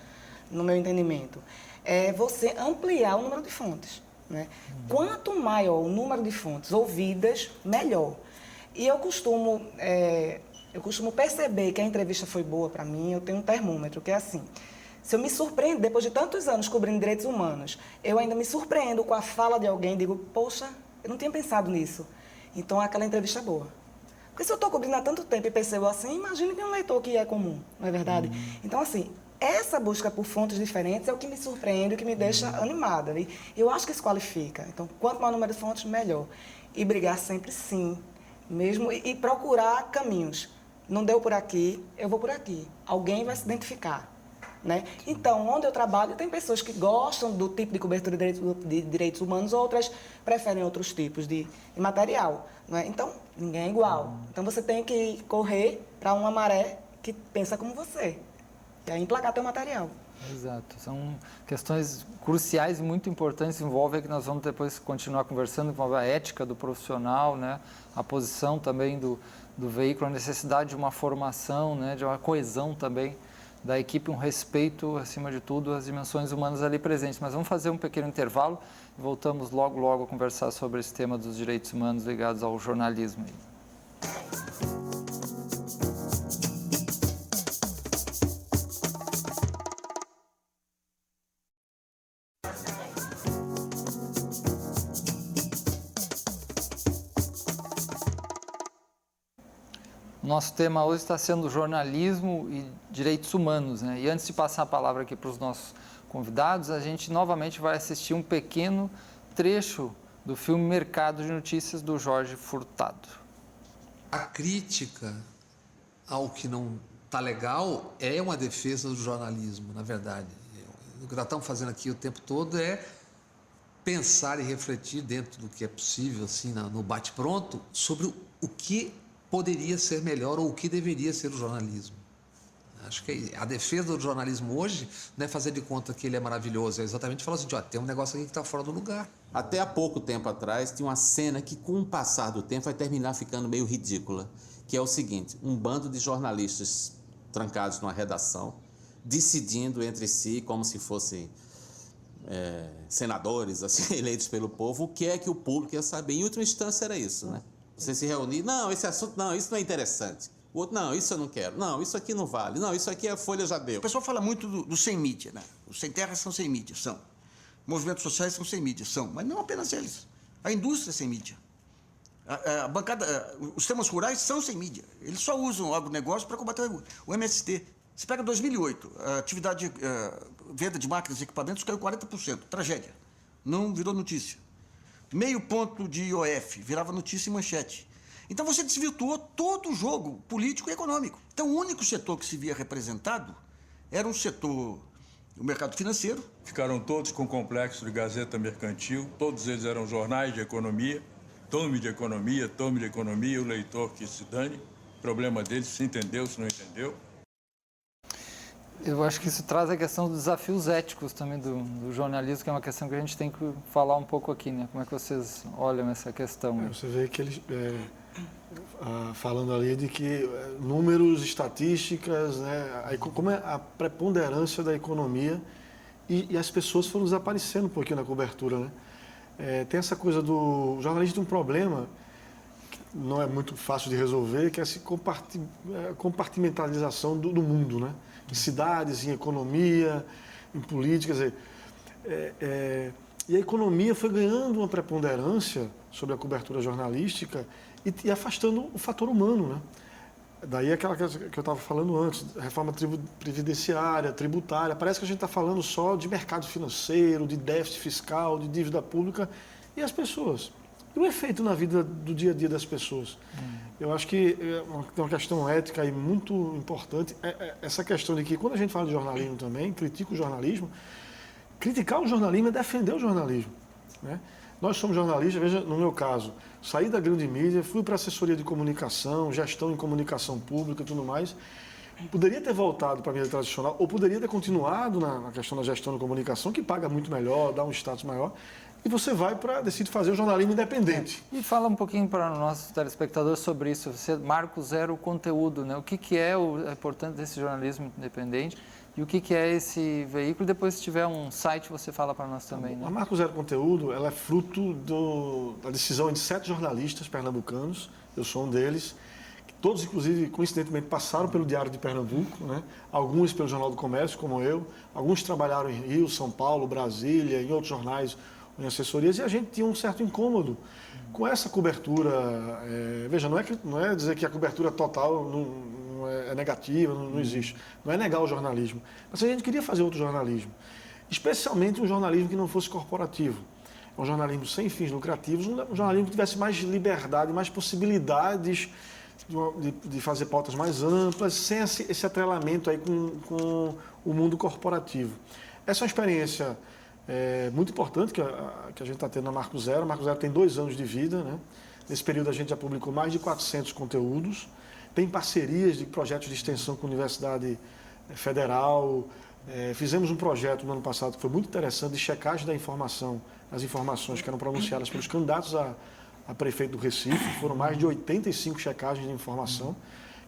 no meu entendimento? É você ampliar o número de fontes, né? Quanto maior o número de fontes ouvidas, melhor. E eu costumo perceber que a entrevista foi boa para mim, eu tenho um termômetro, que é assim, se eu me surpreendo, depois de tantos anos cobrindo direitos humanos, eu ainda me surpreendo com a fala de alguém e digo, poxa, eu não tinha pensado nisso. Então, aquela entrevista é boa. Porque se eu estou cobrindo há tanto tempo e percebo assim, imagine que um leitor que é comum, não é verdade? Então, assim, essa busca por fontes diferentes é o que me surpreende, o que me deixa animada. E eu acho que isso qualifica. Então, quanto maior número de fontes, melhor. E brigar sempre sim, mesmo, e procurar caminhos. Não deu por aqui, eu vou por aqui. Alguém vai se identificar. Né? Então, onde eu trabalho, tem pessoas que gostam do tipo de cobertura de direitos humanos, outras preferem outros tipos de material. Né? Então, ninguém é igual. Então, você tem que correr para uma maré que pensa como você. E aí, emplacar teu material. Exato. São questões cruciais e muito importantes, envolvem que nós vamos depois continuar conversando, envolve a ética do profissional, né? A posição também do veículo, a necessidade de uma formação, né? De uma coesão também da equipe, um respeito, acima de tudo, às dimensões humanas ali presentes. Mas vamos fazer um pequeno intervalo e voltamos logo a conversar sobre esse tema dos direitos humanos ligados ao jornalismo. Nosso tema hoje está sendo jornalismo e direitos humanos, né? E antes de passar a palavra aqui para os nossos convidados, a gente novamente vai assistir um pequeno trecho do filme Mercado de Notícias, do Jorge Furtado. A crítica ao que não está legal é uma defesa do jornalismo, na verdade. O que nós estamos fazendo aqui o tempo todo é pensar e refletir dentro do que é possível, assim, no bate-pronto, sobre o que poderia ser melhor ou o que deveria ser o jornalismo. Acho que a defesa do jornalismo hoje não é fazer de conta que ele é maravilhoso, é exatamente falar assim, ó, tem um negócio aqui que está fora do lugar. Até há pouco tempo atrás, tinha uma cena que, com o passar do tempo, vai terminar ficando meio ridícula, que é o seguinte: um bando de jornalistas trancados numa redação, decidindo entre si, como se fossem senadores assim, eleitos pelo povo, o que é que o público ia saber. Em última instância era isso, né? Você se reunir, não, esse assunto, não, isso não é interessante. O outro, não, isso eu não quero. Não, isso aqui não vale. Não, isso aqui a Folha já deu. O pessoal fala muito do sem mídia, né? Os sem terra são sem mídia, são. Movimentos sociais são sem mídia, são. Mas não apenas eles. A indústria é sem mídia. A bancada, os temas rurais são sem mídia. Eles só usam o agronegócio para combater o MST. Você pega 2008, a atividade, venda de máquinas e equipamentos caiu 40%. Tragédia. Não virou notícia. Meio ponto de IOF, virava notícia e manchete. Então você desvirtuou todo o jogo político e econômico. Então o único setor que se via representado era um setor, o mercado financeiro. Ficaram todos com complexo de gazeta mercantil, todos eles eram jornais de economia, tome de economia, o leitor que se dane, problema deles, se entendeu, se não entendeu. Eu acho que isso traz a questão dos desafios éticos também do jornalismo, que é uma questão que a gente tem que falar um pouco aqui, né? Como é que vocês olham essa questão? Você vê que eles, falando ali de que números, estatísticas, né? Como é a preponderância da economia e as pessoas foram desaparecendo um pouquinho na cobertura, né? Tem essa coisa do jornalista tem um problema que não é muito fácil de resolver, que é essa compartimentalização do mundo, né? Em cidades, em economia, em política, quer dizer, e a economia foi ganhando uma preponderância sobre a cobertura jornalística e afastando o fator humano, né? Daí aquela que eu estava falando antes, reforma previdenciária, tributária, parece que a gente está falando só de mercado financeiro, de déficit fiscal, de dívida pública, e as pessoas. E o efeito na vida do dia a dia das pessoas? Eu acho que tem uma questão ética aí muito importante, essa questão de que quando a gente fala de jornalismo também, critica o jornalismo, criticar o jornalismo é defender o jornalismo, né? Nós somos jornalistas, veja, no meu caso, saí da grande mídia, fui para a assessoria de comunicação, gestão em comunicação pública e tudo mais. Poderia ter voltado para a mídia tradicional, ou poderia ter continuado na questão da gestão de comunicação, que paga muito melhor, dá um status maior, e você vai para decidir fazer o jornalismo independente. E fala um pouquinho para os nossos telespectadores sobre isso. Você marca o zero conteúdo, né? O que é o importante desse jornalismo independente e o que é esse veículo? Depois, se tiver um site, você fala para nós também, né? A Marco Zero Conteúdo, ela é fruto da decisão de 7 jornalistas pernambucanos, eu sou um deles, que todos, inclusive, coincidentemente, passaram pelo Diário de Pernambuco, né? Alguns pelo Jornal do Comércio, como eu, alguns trabalharam em Rio, São Paulo, Brasília, em outros jornais, em assessorias, e a gente tinha um certo incômodo com essa cobertura. Veja, não é dizer que a cobertura total é negativa, não existe. Não é negar o jornalismo. Mas a gente queria fazer outro jornalismo, especialmente um jornalismo que não fosse corporativo. Um jornalismo sem fins lucrativos, um jornalismo que tivesse mais liberdade, mais possibilidades de fazer pautas mais amplas, sem esse atrelamento aí com o mundo corporativo. Essa é uma experiência muito importante que a gente está tendo na Marco Zero. A Marco Zero tem 2 anos de vida, né? Nesse período a gente já publicou mais de 400 conteúdos, tem parcerias de projetos de extensão com a Universidade Federal. Fizemos um projeto no ano passado que foi muito interessante de checagem da informação, as informações que eram pronunciadas pelos candidatos a prefeito do Recife. Foram mais de 85 checagens de informação,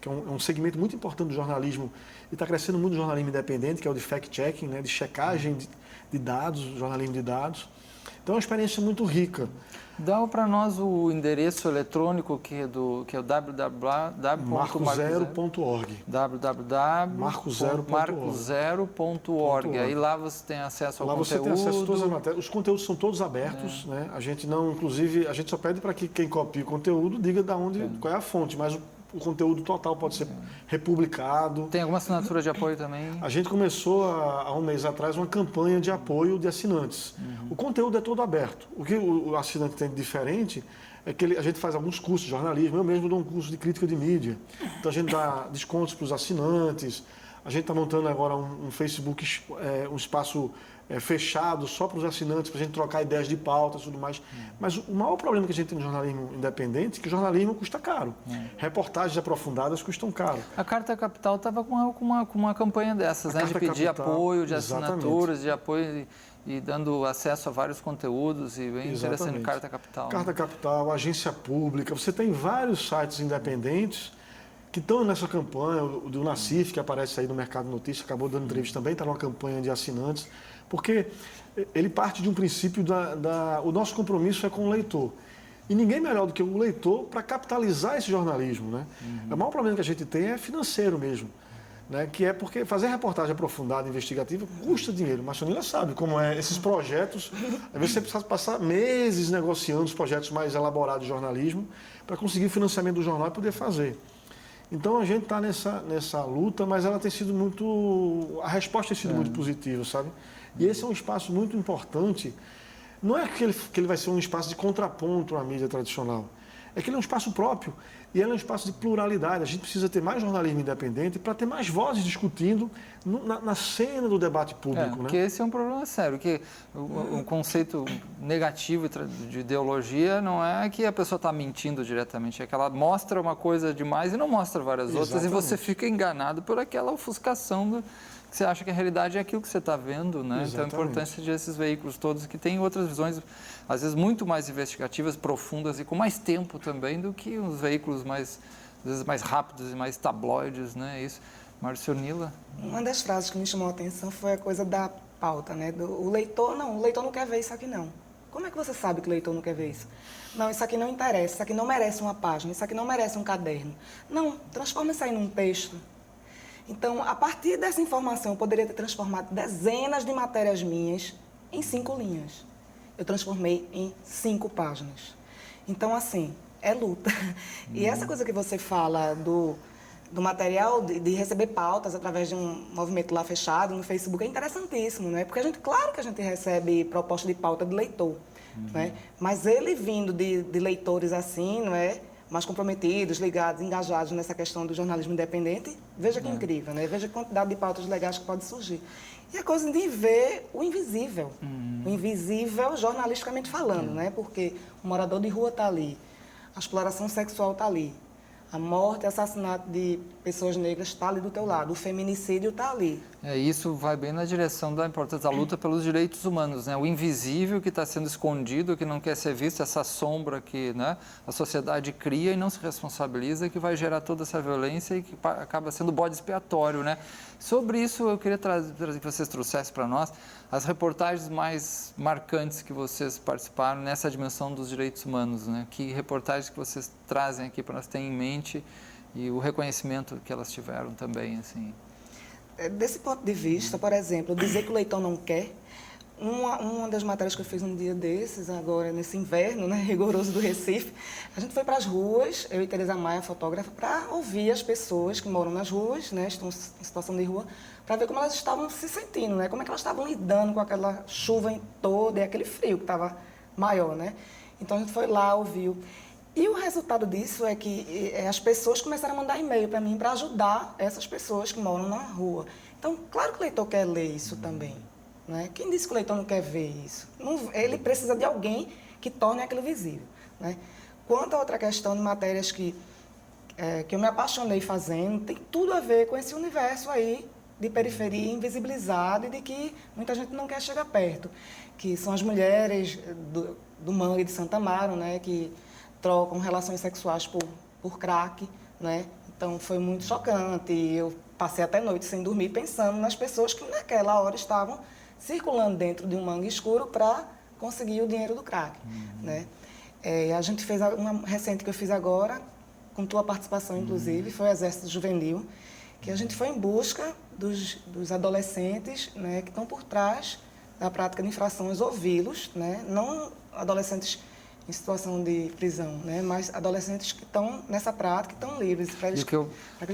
que é um segmento muito importante do jornalismo, e está crescendo muito o jornalismo independente, que é o de fact-checking, né, de checagem de dados, jornalismo de dados. Então é uma experiência muito rica. Dá para nós o endereço eletrônico que é o www.marcozero.org. www.marcozero.org. Aí lá você tem acesso ao conteúdo. Lá você tem acesso a todas as matérias. Os conteúdos são todos abertos, né? A gente não, inclusive, a gente só pede para que quem copie o conteúdo diga qual é a fonte, mas o conteúdo total pode ser republicado. Tem alguma assinatura de apoio também? A gente começou há um mês atrás uma campanha de apoio de assinantes. O conteúdo é todo aberto. O que o assinante tem de diferente é que a gente faz alguns cursos de jornalismo. Eu mesmo dou um curso de crítica de mídia. Então a gente dá descontos para os assinantes. A gente está montando agora um Facebook, um espaço fechado só para os assinantes, para a gente trocar ideias de pautas e tudo mais. Mas o maior problema que a gente tem no jornalismo independente é que o jornalismo custa caro. Reportagens aprofundadas custam caro. A Carta Capital estava com uma campanha dessas, né? De pedir apoio, de assinaturas, de apoio e dando acesso a vários conteúdos, e bem interessante, Carta Capital. Carta Capital, Agência Pública, você tem vários sites independentes que estão nessa campanha. O do Nacif, que aparece aí no Mercado Notícias, acabou dando entrevista também, está numa campanha de assinantes, porque ele parte de um princípio o nosso compromisso é com o leitor. E ninguém melhor do que o leitor para capitalizar esse jornalismo, né? O maior problema que a gente tem é financeiro mesmo, né? Que é porque fazer reportagem aprofundada, investigativa, custa dinheiro. Mas a Sonila sabe como é esses projetos. Às vezes você precisa passar meses negociando os projetos mais elaborados de jornalismo para conseguir o financiamento do jornal e poder fazer. Então a gente está nessa luta, mas ela tem sido a resposta tem sido muito positiva, sabe? E esse é um espaço muito importante. Não é que ele vai ser um espaço de contraponto à mídia tradicional. É que ele é um espaço próprio e ele é um espaço de pluralidade. A gente precisa ter mais jornalismo independente para ter mais vozes discutindo na cena do debate público. Porque esse é um problema sério, que o conceito negativo de ideologia não é que a pessoa está mentindo diretamente, é que ela mostra uma coisa demais e não mostra várias outras, e você fica enganado por aquela ofuscação que você acha que a realidade é aquilo que você está vendo, né? Então a importância desses veículos todos que têm outras visões, às vezes muito mais investigativas, profundas e com mais tempo também do que os veículos às vezes mais rápidos e mais tabloides, né? Isso. Marcionila? Uma das frases que me chamou a atenção foi a coisa da pauta, né? O leitor não quer ver isso aqui não. Como é que você sabe que o leitor não quer ver isso? Não, isso aqui não interessa, isso aqui não merece uma página, isso aqui não merece um caderno. Não, transforma isso aí num texto. Então, a partir dessa informação, eu poderia ter transformado dezenas de matérias minhas em 5 linhas. Eu transformei em 5 páginas. Então, assim, é luta. E essa coisa que você fala do material, de receber pautas através de um movimento lá fechado no Facebook, é interessantíssimo, né? Porque claro que a gente recebe proposta de pauta de leitor, né? Mas ele vindo de leitores assim, não é? Mais comprometidos, ligados, engajados nessa questão do jornalismo independente, veja que incrível, né? Veja a quantidade de pautas legais que pode surgir. E a coisa de ver o invisível jornalisticamente falando, né? Porque o morador de rua está ali, a exploração sexual está ali, a morte e assassinato de pessoas negras está ali do teu lado, o feminicídio está ali. Isso vai bem na direção da importância da luta pelos direitos humanos, né? O invisível que está sendo escondido, que não quer ser visto, essa sombra que, né, a sociedade cria e não se responsabiliza, que vai gerar toda essa violência e que acaba sendo bode expiatório, né? Sobre isso, eu queria trazer que vocês trouxessem para nós as reportagens mais marcantes que vocês participaram nessa dimensão dos direitos humanos, né? Que reportagens que vocês trazem aqui para nós ter em mente e o reconhecimento que elas tiveram também, assim. Desse ponto de vista, por exemplo, dizer que o leitor não quer, uma das matérias que eu fiz um dia desses, agora nesse inverno, né, rigoroso do Recife, a gente foi para as ruas, eu e Tereza Maia, fotógrafa, para ouvir as pessoas que moram nas ruas, né, estão em situação de rua, para ver como elas estavam se sentindo, né, como é que elas estavam lidando com aquela chuva toda e aquele frio que estava maior, né. Então a gente foi lá, ouviu. E o resultado disso é que as pessoas começaram a mandar e-mail para mim para ajudar essas pessoas que moram na rua. Então, claro que o leitor quer ler isso também. Né? Quem disse que o leitor não quer ver isso? Ele precisa de alguém que torne aquilo visível. Né? Quanto a outra questão de matérias que eu me apaixonei fazendo, tem tudo a ver com esse universo aí de periferia invisibilizado e de que muita gente não quer chegar perto, que são as mulheres do Mangue de Santa Amaro, né? Que trocam relações sexuais por crack, né? Então foi muito chocante. Eu passei até noite sem dormir pensando nas pessoas que naquela hora estavam circulando dentro de um mangue escuro para conseguir o dinheiro do crack, né? A gente fez uma recente que eu fiz agora, com tua participação inclusive, foi o Exército Juvenil, que a gente foi em busca dos adolescentes, né, que estão por trás da prática de infrações, ouvi-los, né? Não adolescentes em situação de prisão, né? Mas adolescentes que estão nessa prática, que estão livres, para eles,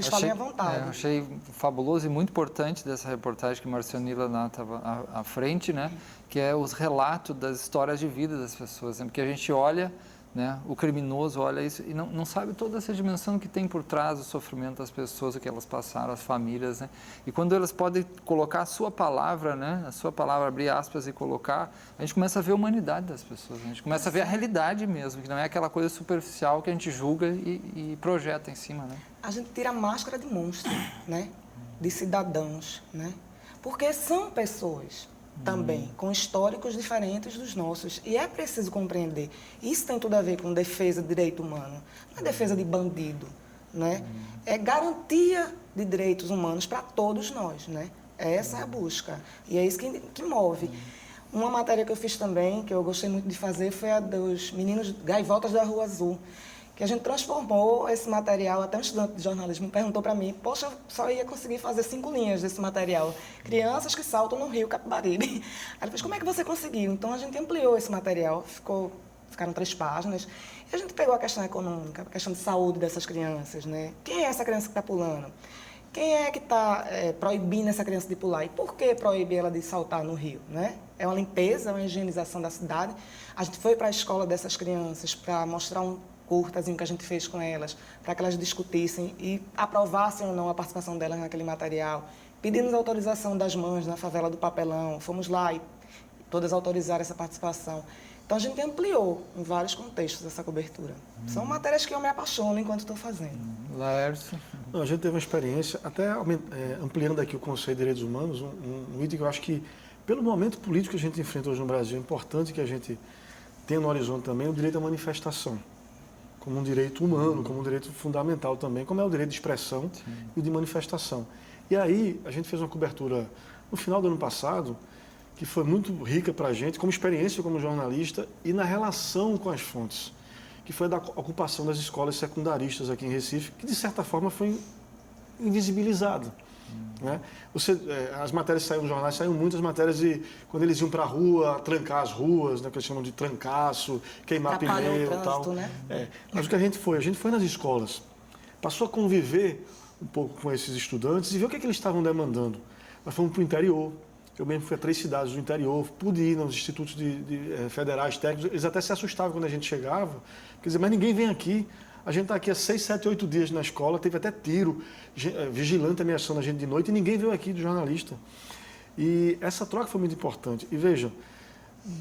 falem à vontade. Eu achei fabuloso e muito importante dessa reportagem que Marcionila estava à frente, né? Que é os relatos das histórias de vida das pessoas, né? Porque a gente olha, né, o criminoso olha isso e não sabe toda essa dimensão que tem por trás do sofrimento das pessoas, o que elas passaram, as famílias, né? E quando elas podem colocar a sua palavra, né, a sua palavra, abrir aspas e colocar, a gente começa a ver a humanidade das pessoas, a gente começa a ver a realidade mesmo, que não é aquela coisa superficial que a gente julga e projeta em cima, né? A gente tira a máscara de monstro, né, de cidadãos, né, porque são pessoas também, com históricos diferentes dos nossos. E é preciso compreender. Isso tem tudo a ver com defesa de direito humano. Não é defesa de bandido, né? É garantia de direitos humanos para todos nós, né? Essa é a busca. E é isso que move. Uma matéria que eu fiz também, que eu gostei muito de fazer, foi a dos meninos gaivotas da Rua Azul, que a gente transformou esse material, até um estudante de jornalismo perguntou para mim, poxa, eu só ia conseguir fazer 5 linhas desse material. Crianças que saltam no rio Capibaribe. Aí ele fez, como é que você conseguiu? Então a gente ampliou esse material, ficaram 3 páginas, e a gente pegou a questão econômica, a questão de saúde dessas crianças, né? Quem é essa criança que está pulando? Quem é que está proibindo essa criança de pular? E por que proibir ela de saltar no rio, né? É uma limpeza, é uma higienização da cidade. A gente foi para a escola dessas crianças para mostrar um curtazinho que a gente fez com elas, para que elas discutissem e aprovassem ou não a participação delas naquele material. Pedimos autorização das mães na favela do Papelão, fomos lá e todas autorizaram essa participação. Então a gente ampliou em vários contextos essa cobertura. São matérias que eu me apaixono enquanto estou fazendo. Laércio? A gente teve uma experiência, até ampliando aqui o conceito de direitos humanos, um item que eu acho que, pelo momento político que a gente enfrenta hoje no Brasil, é importante que a gente tenha no horizonte também o direito à manifestação, como um direito humano, como um direito fundamental também, como é o direito de expressão e de manifestação. E aí, a gente fez uma cobertura no final do ano passado, que foi muito rica para a gente, como experiência como jornalista e na relação com as fontes, que foi da ocupação das escolas secundaristas aqui em Recife, que de certa forma foi invisibilizada. Né? As matérias saíram nos jornais, saíram muitas matérias de quando eles iam para a rua, trancar as ruas, né, que eles chamam de trancaço, queimar pneu e tal. Né? Mas o que a gente foi nas escolas, passou a conviver um pouco com esses estudantes e ver o que eles estavam demandando. Nós fomos para o interior, eu mesmo fui a 3 cidades do interior, pude ir nos institutos federais técnicos, eles até se assustavam quando a gente chegava, quer dizer, mas ninguém vem aqui. A gente está aqui há 6, 7, 8 dias na escola, teve até tiro, vigilante ameaçando a gente de noite e ninguém veio aqui do jornalista. E essa troca foi muito importante. E veja,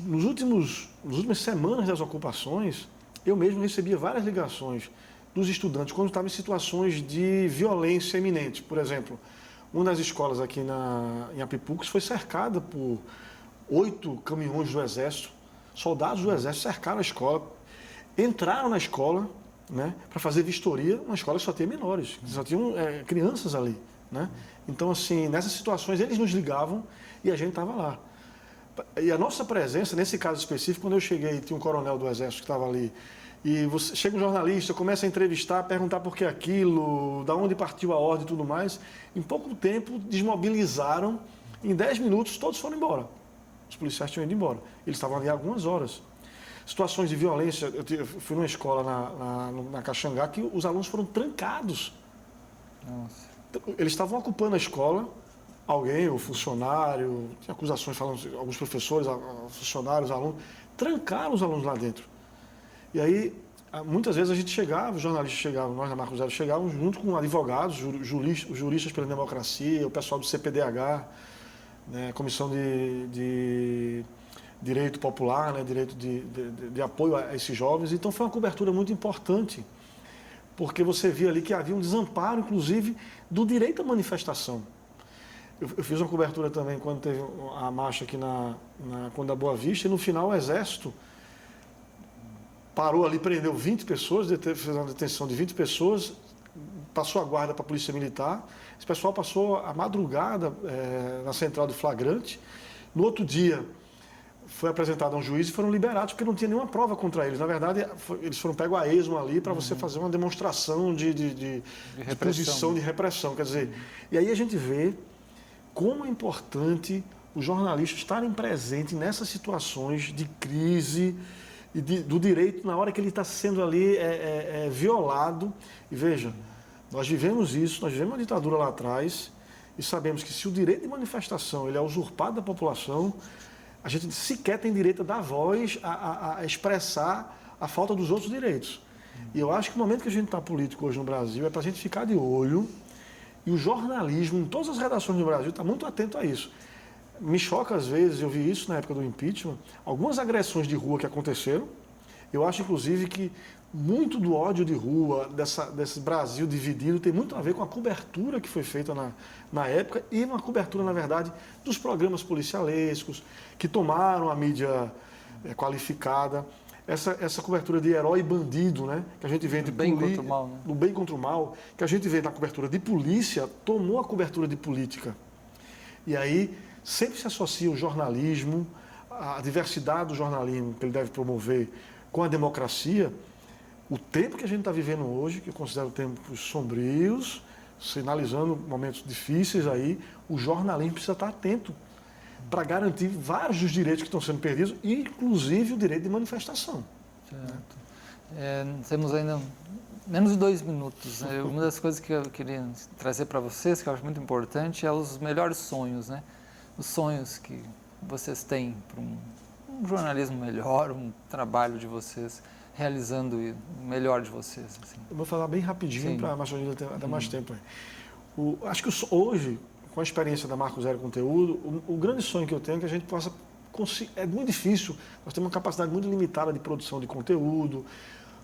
nas últimas semanas das ocupações, eu mesmo recebia várias ligações dos estudantes quando estavam em situações de violência iminente. Por exemplo, uma das escolas aqui em Apipux foi cercada por 8 caminhões do Exército, soldados do Exército cercaram a escola, entraram na escola, né, para fazer vistoria. Uma escola que só tinha menores, só tinham crianças ali, né? Então, assim, nessas situações eles nos ligavam e a gente estava lá. E a nossa presença, nesse caso específico, quando eu cheguei, tinha um coronel do Exército que estava ali, e chega um jornalista, começa a entrevistar, perguntar por que aquilo, da onde partiu a ordem e tudo mais, em pouco tempo desmobilizaram, em 10 minutos todos foram embora. os policiais tinham ido embora. Eles estavam ali há algumas horas. Situações de violência, eu fui numa escola na Caxangá que os alunos foram trancados. Nossa. Eles estavam ocupando a escola, alguém, o funcionário, tinha acusações falando, alguns professores, funcionários, alunos, trancaram os alunos lá dentro. E aí, muitas vezes a gente chegava, os jornalistas chegavam, nós da Marco Zero chegávamos junto com advogados, juristas pela democracia, o pessoal do CPDH, né, Comissão de Direito Popular, né, direito de apoio a esses jovens. Então foi uma cobertura muito importante, porque você via ali que havia um desamparo, inclusive, do direito à manifestação. Eu fiz uma cobertura também quando teve a marcha aqui na Conde da Boa Vista, e no final o Exército parou ali, prendeu 20 pessoas, fez uma detenção de 20 pessoas, passou a guarda para a Polícia Militar. Esse pessoal passou a madrugada na central de flagrante. No outro dia, foi apresentado a um juiz e foram liberados, porque não tinha nenhuma prova contra eles. Na verdade, eles foram pegos a esmo ali para você fazer uma demonstração de posição de repressão. Quer dizer, e aí a gente vê como é importante os jornalistas estarem presentes nessas situações de crise e do direito na hora que ele está sendo ali violado. E veja, nós vivemos isso, nós vivemos uma ditadura lá atrás e sabemos que se o direito de manifestação ele é usurpado da população, a gente sequer tem direito a dar voz, a expressar a falta dos outros direitos. E eu acho que o momento que a gente está político hoje no Brasil é para a gente ficar de olho, e o jornalismo, em todas as redações do Brasil, está muito atento a isso. Me choca, às vezes, eu vi isso na época do impeachment, algumas agressões de rua que aconteceram. Eu acho, inclusive, que muito do ódio de rua, desse Brasil dividido, tem muito a ver com a cobertura que foi feita na época e uma cobertura, na verdade, dos programas policialescos, que tomaram a mídia qualificada. Essa cobertura de herói e bandido, né, que a gente vê entre bem contra o mal, né? do bem contra o mal, que a gente vê na cobertura de polícia, tomou a cobertura de política. E aí sempre se associa o jornalismo, a diversidade do jornalismo que ele deve promover com a democracia. O tempo que a gente está vivendo hoje, que eu considero tempos sombrios, sinalizando momentos difíceis aí, o jornalismo precisa estar atento para garantir vários dos direitos que estão sendo perdidos, inclusive o direito de manifestação. Certo. Temos ainda menos de 2 minutos. Né? Uma das coisas que eu queria trazer para vocês, que eu acho muito importante, é os melhores sonhos, né? Os sonhos que vocês têm para um jornalismo melhor, um trabalho de vocês realizando o melhor de vocês. Assim. Eu vou falar bem rapidinho para a Marcionila ter até mais tempo. Acho que hoje, com a experiência da Marco Zero Conteúdo, o grande sonho que eu tenho é que a gente possa conseguir. É muito difícil, nós temos uma capacidade muito limitada de produção de conteúdo,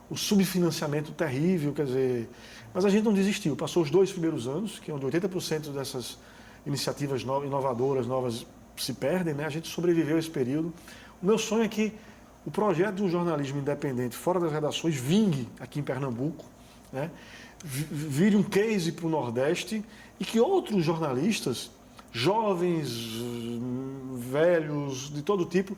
o subfinanciamento terrível, quer dizer. Mas a gente não desistiu. Passou os 2 primeiros anos, que onde 80% dessas iniciativas inovadoras, novas, se perdem, né? A gente sobreviveu a esse período. O meu sonho é que o projeto de um jornalismo independente fora das redações vingue aqui em Pernambuco, né? Vire um case para o Nordeste e que outros jornalistas, jovens, velhos, de todo tipo,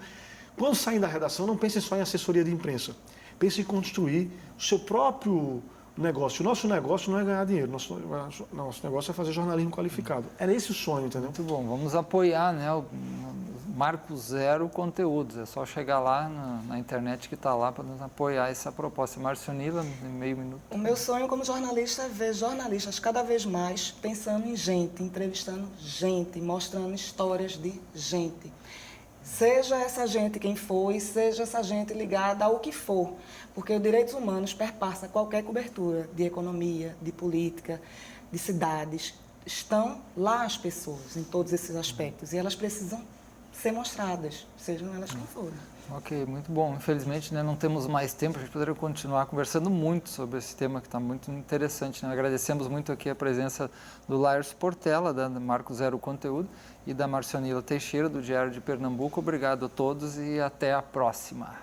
quando saem da redação, não pensem só em assessoria de imprensa. Pensem em construir o seu próprio negócio. O nosso negócio não é ganhar dinheiro, nosso negócio é fazer jornalismo qualificado. Era esse o sonho, entendeu? Muito bom. Vamos apoiar, né, o Marco Zero Conteúdos. É só chegar lá na internet que está lá para nos apoiar essa proposta. Marcionila, em meio minuto. O meu sonho como jornalista é ver jornalistas cada vez mais pensando em gente, entrevistando gente, mostrando histórias de gente. Seja essa gente quem foi, seja essa gente ligada ao que for, porque os direitos humanos perpassa qualquer cobertura de economia, de política, de cidades. Estão lá as pessoas em todos esses aspectos e elas precisam ser mostradas, sejam elas quem forem. Ok, muito bom. Infelizmente, né, não temos mais tempo, a gente poderia continuar conversando muito sobre esse tema que está muito interessante. Né? Agradecemos muito aqui a presença do Laércio Portela, da Marco Zero Conteúdo, e da Marcionila Teixeira, do Diário de Pernambuco. Obrigado a todos e até a próxima.